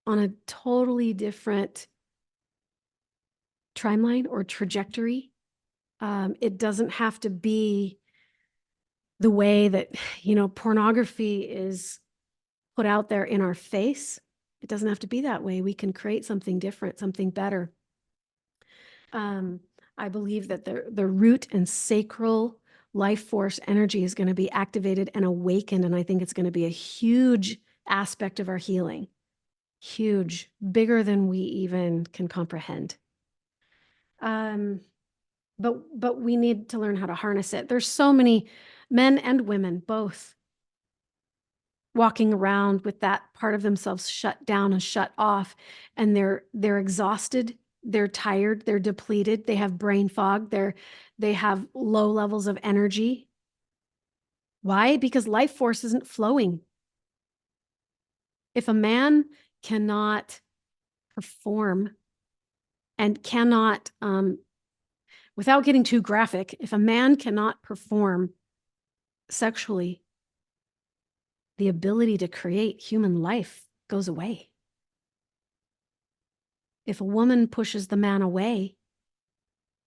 on a totally different timeline or trajectory. It doesn't have to be the way that, pornography is put out there in our face. It doesn't have to be that way. We can create something different, something better. I believe that the root and sacral life force energy is going to be activated and awakened. And I think it's going to be a huge aspect of our healing. Huge, bigger than we even can comprehend. But we need to learn how to harness it. There's so many men and women, both, walking around with that part of themselves shut down and shut off, and they're exhausted, they're tired, they're depleted, they have brain fog, they have low levels of energy. Why? Because life force isn't flowing. If a man cannot perform and cannot, without getting too graphic, if a man cannot perform sexually, the ability to create human life goes away. If a woman pushes the man away,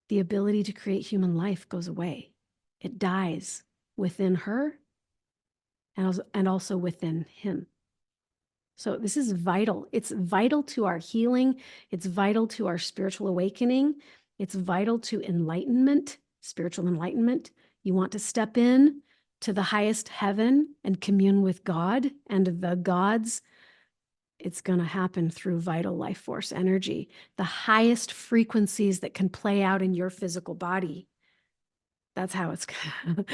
the ability to create human life goes away. It dies within her and also within him. So this is vital. It's vital to our healing. It's vital to our spiritual awakening. It's vital to enlightenment, spiritual enlightenment. You want to step in to the highest heaven and commune with God and the gods. It's going to happen through vital life force energy, the highest frequencies that can play out in your physical body. That's how it's I'm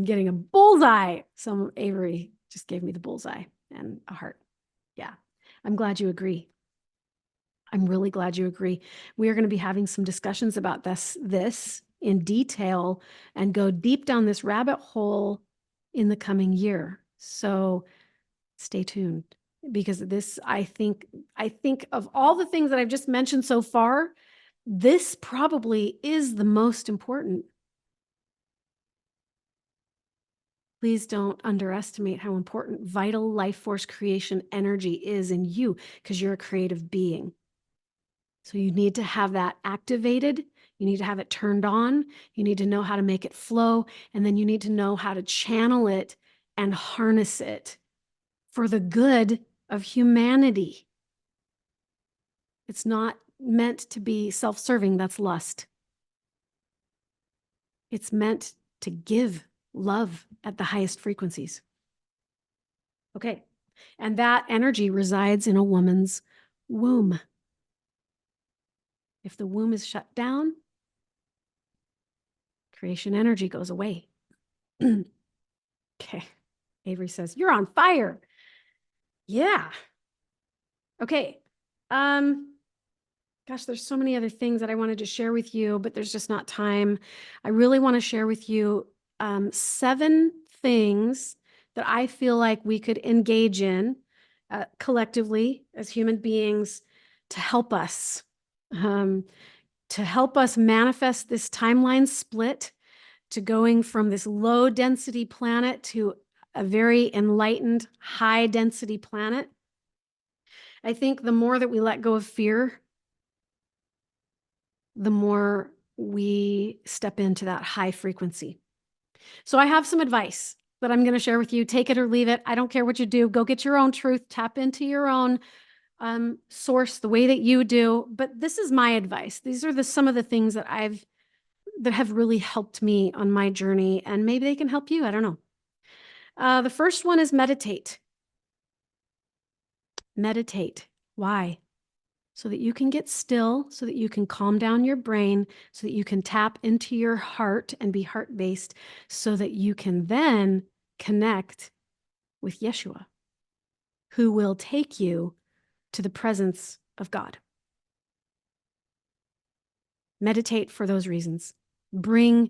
getting a bullseye. Avery just gave me the bullseye and a heart. Yeah, I'm glad you agree. I'm really glad you agree. We are going to be having some discussions about this in detail and go deep down this rabbit hole in the coming year. So stay tuned, because this, I think of all the things that I've just mentioned so far, this probably is the most important. Please don't underestimate how important vital life force creation energy is in you, because you're a creative being. So you need to have that activated. You need to have it turned on. You need to know how to make it flow. And then you need to know how to channel it and harness it for the good of humanity. It's not meant to be self-serving. That's lust. It's meant to give love at the highest frequencies. Okay. And that energy resides in a woman's womb. If the womb is shut down, creation energy goes away. Okay. Avery says, you're on fire. Yeah. Okay. Gosh, there's so many other things that I wanted to share with you, but there's just not time. I really want to share with you 7 things that I feel like we could engage in collectively as human beings to help us manifest this timeline split, to going from this low density planet to a very enlightened, high density planet. I think the more that we let go of fear, the more we step into that high frequency. So I have some advice that I'm going to share with you. Take it or leave it. I don't care what you do. Go get your own truth. Tap into your own source the way that you do. But this is my advice. These are some of the things that have really helped me on my journey, and maybe they can help you. I don't know. The first one is meditate. Meditate. Why? So that you can get still, so that you can calm down your brain, so that you can tap into your heart and be heart-based, so that you can then connect with Yeshua, who will take you to the presence of God. Meditate for those reasons. Bring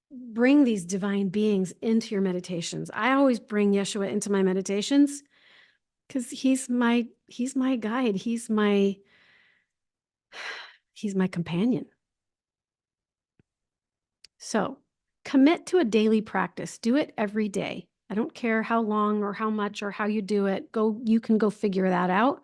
these divine beings into your meditations. I always bring Yeshua into my meditations because he's my guide. He's He's my companion. So commit to a daily practice. Do it every day. I don't care how long or how much or how you do it. You can go figure that out,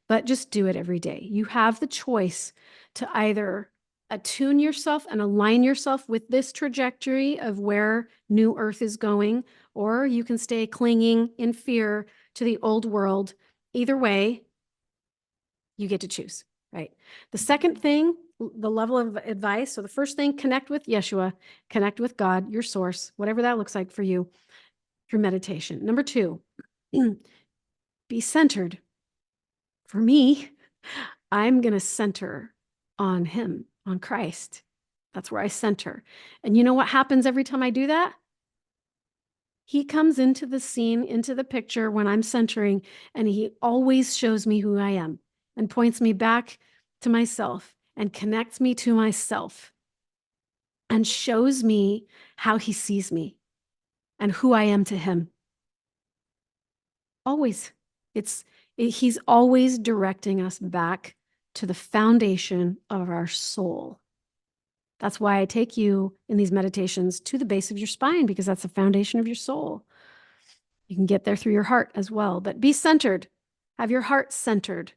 but just do it every day. You have the choice to either attune yourself and align yourself with this trajectory of where New Earth is going, or you can stay clinging in fear to the old world. Either way, you get to choose, right? The second thing, the level of advice. So the first thing, connect with Yeshua, connect with God, your source, whatever that looks like for you through meditation. Number 2, be centered. For me, I'm going to center on him, on Christ. That's where I center. And you know what happens every time I do that? He comes into the scene, into the picture when I'm centering, and he always shows me who I am and points me back to myself and connects me to myself and shows me how he sees me and who I am to him. Always. He's always directing us back to the foundation of our soul. That's why I take you in these meditations to the base of your spine, because that's the foundation of your soul. You can get there through your heart as well, but be centered. Have your heart centered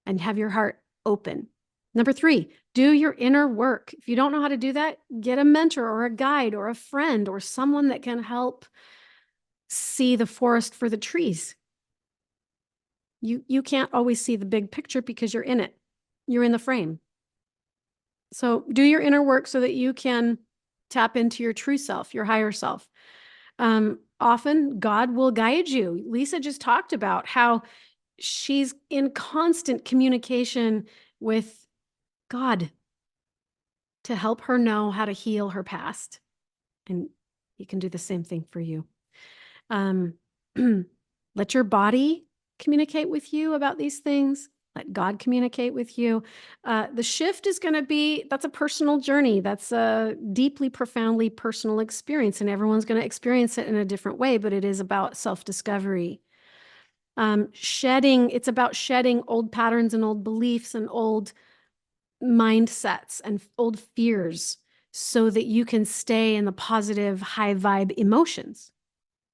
and have your heart open. Number 3, do your inner work. If you don't know how to do that, get a mentor or a guide or a friend or someone that can help see the forest for the trees. You can't always see the big picture because you're in it. You're in the frame. So do your inner work so that you can tap into your true self, your higher self. Often God will guide you. Lisa just talked about how she's in constant communication with God to help her know how to heal her past. And he can do the same thing for you. Let your body communicate with you about these things. Let God communicate with you. The shift is going to be, that's a personal journey. That's a deeply, profoundly personal experience, and everyone's going to experience it in a different way, but it is about self-discovery. It's about shedding old patterns and old beliefs and old mindsets and old fears so that you can stay in the positive, high vibe emotions,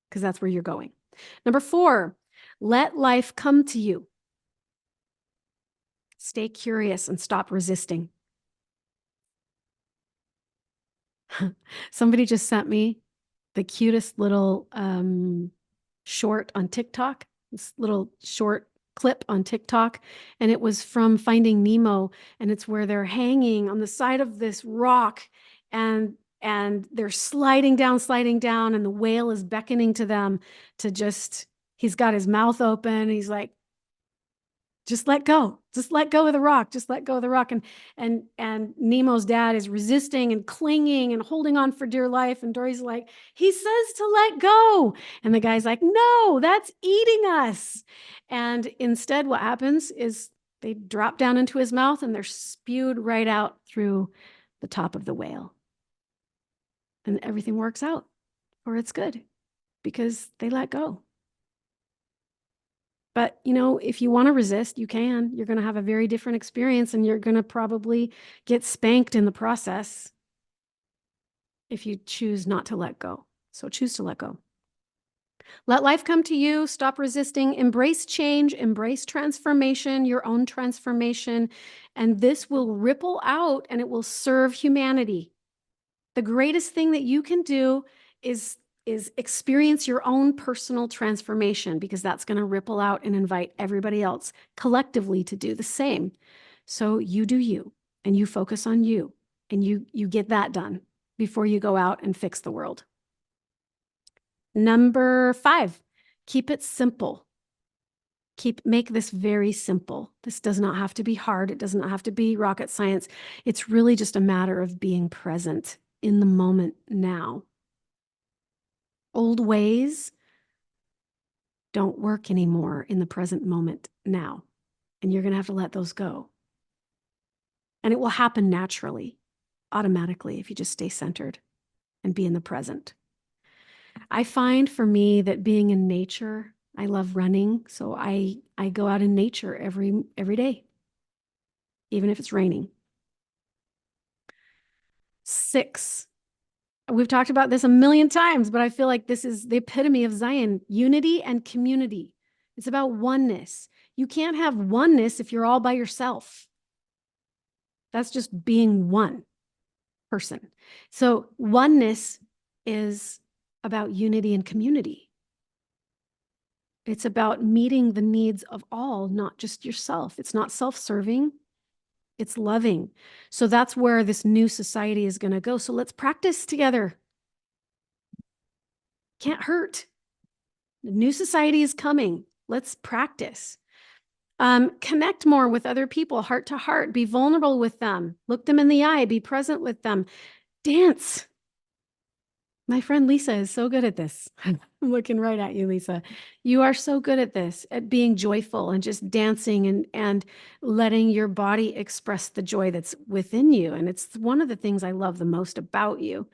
because that's where you're going. Number 4, let life come to you. Stay curious and stop resisting. Somebody just sent me the cutest little short on TikTok, this little short clip on TikTok, and it was from Finding Nemo, and it's where they're hanging on the side of this rock, and they're sliding down, and the whale is beckoning to them to he's got his mouth open, he's like, just let go of the rock, just let go of the rock. And Nemo's dad is resisting and clinging and holding on for dear life. And Dory's like, he says to let go. And the guy's like, no, that's eating us. And instead what happens is they drop down into his mouth and they're spewed right out through the top of the whale. And everything works out, or it's good, because they let go. But, if you want to resist, you can. You're going to have a very different experience, and you're going to probably get spanked in the process if you choose not to let go. So choose to let go. Let life come to you. Stop resisting. Embrace change. Embrace transformation, your own transformation. And this will ripple out, and it will serve humanity. The greatest thing that you can do is experience your own personal transformation, because that's going to ripple out and invite everybody else collectively to do the same. So you do you, and you focus on you, and you get that done before you go out and fix the world. Number 5, keep it simple. Make this very simple. This does not have to be hard. It does not have to be rocket science. It's really just a matter of being present in the moment now. Old ways don't work anymore in the present moment now, and you're going to have to let those go. And it will happen naturally, automatically, if you just stay centered and be in the present. I find for me that being in nature, I love running, so I go out in nature every day, even if it's raining. 6. We've talked about this a million times, but I feel like this is the epitome of Zion: unity and community. It's about oneness. You can't have oneness if you're all by yourself. That's just being one person. So oneness is about unity and community. It's about meeting the needs of all, not just yourself. It's not self-serving. It's loving. So that's where this new society is going to go. So let's practice together. Can't hurt. The new society is coming. Let's practice. Connect more with other people, heart to heart. Be vulnerable with them. Look them in the eye. Be present with them. Dance. My friend Lisa is so good at this. I'm looking right at you, Lisa. You are so good at this, at being joyful and just dancing and letting your body express the joy that's within you. And it's one of the things I love the most about you.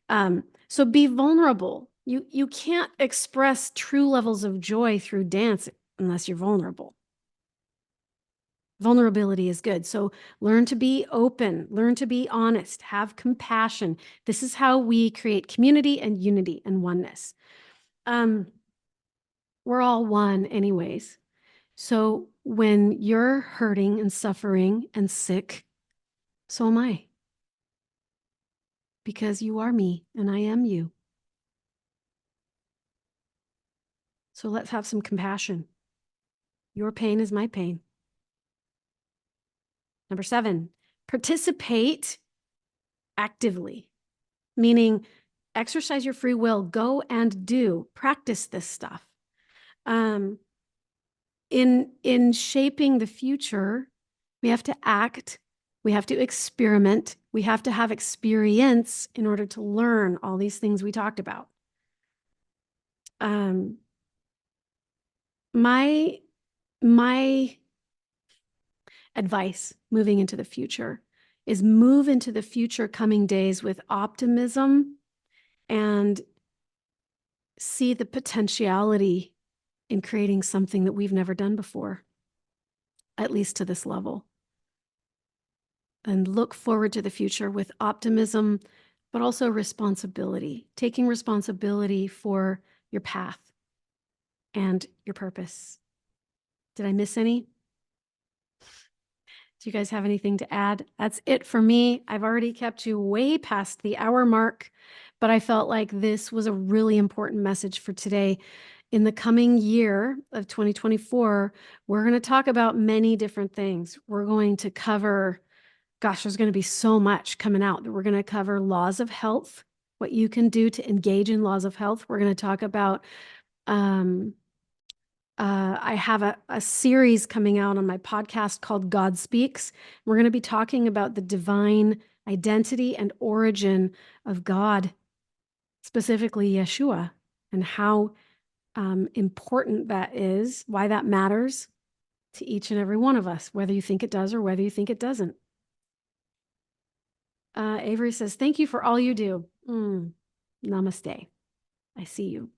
So be vulnerable. You can't express true levels of joy through dance unless you're vulnerable. Vulnerability is good. So learn to be open, learn to be honest, have compassion. This is how we create community and unity and oneness. We're all one anyways. So when you're hurting and suffering and sick, so am I. Because you are me and I am you. So let's have some compassion. Your pain is my pain. Number 7, participate actively, meaning exercise your free will, go and do, practice this stuff. In shaping the future, we have to act, we have to experiment, we have to have experience in order to learn all these things we talked about. My advice moving into the future is move into the future coming days with optimism and see the potentiality in creating something that we've never done before, at least to this level. And look forward to the future with optimism, but also responsibility, taking responsibility for your path and your purpose. Did I miss any? Do you guys have anything to add? That's it for me. I've already kept you way past the hour mark, but I felt like this was a really important message for today. In the coming year of 2024, we're going to talk about many different things. We're going to cover, gosh, there's going to be so much coming out that we're going to cover laws of health, what you can do to engage in laws of health. We're going to talk about I have a series coming out on my podcast called God Speaks. We're going to be talking about the divine identity and origin of God, specifically Yeshua, and how important that is, why that matters to each and every one of us, whether you think it does or whether you think it doesn't. Avery says, thank you for all you do. Namaste. I see you.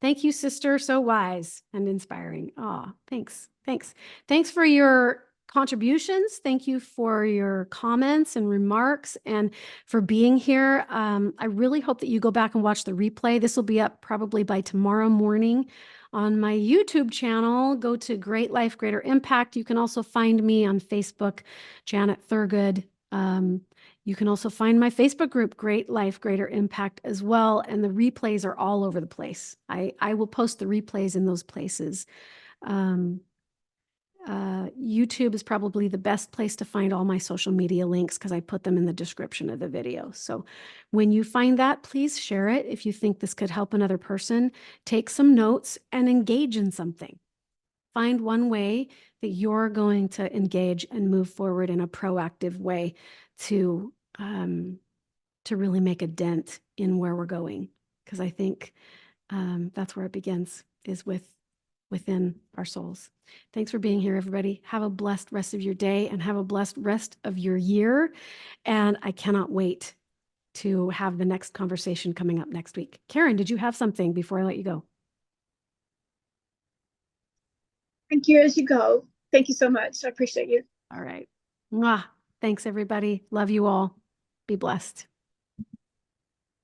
Thank you, sister. So wise and inspiring. Oh, thanks. Thanks. Thanks for your contributions. Thank you for your comments and remarks and for being here. I really hope that you go back and watch the replay. This will be up probably by tomorrow morning on my YouTube channel. Go to Great Life, Greater Impact. You can also find me on Facebook, Janet Thurgood. You can also find my Facebook group, Great Life, Greater Impact as well. And the replays are all over the place. I will post the replays in those places. YouTube is probably the best place to find all my social media links because I put them in the description of the video. So when you find that, please share it. If you think this could help another person, take some notes and engage in something. Find one way that you're going to engage and move forward in a proactive way to really make a dent in where we're going. Because I think that's where it begins, is within our souls. Thanks for being here, everybody. Have a blessed rest of your day and have a blessed rest of your year. And I cannot wait to have the next conversation coming up next week. Karen, did you have something before I let you go? Thank you as you go. Thank you so much. I appreciate you. All right. Mwah. Thanks, everybody. Love you all. Be blessed.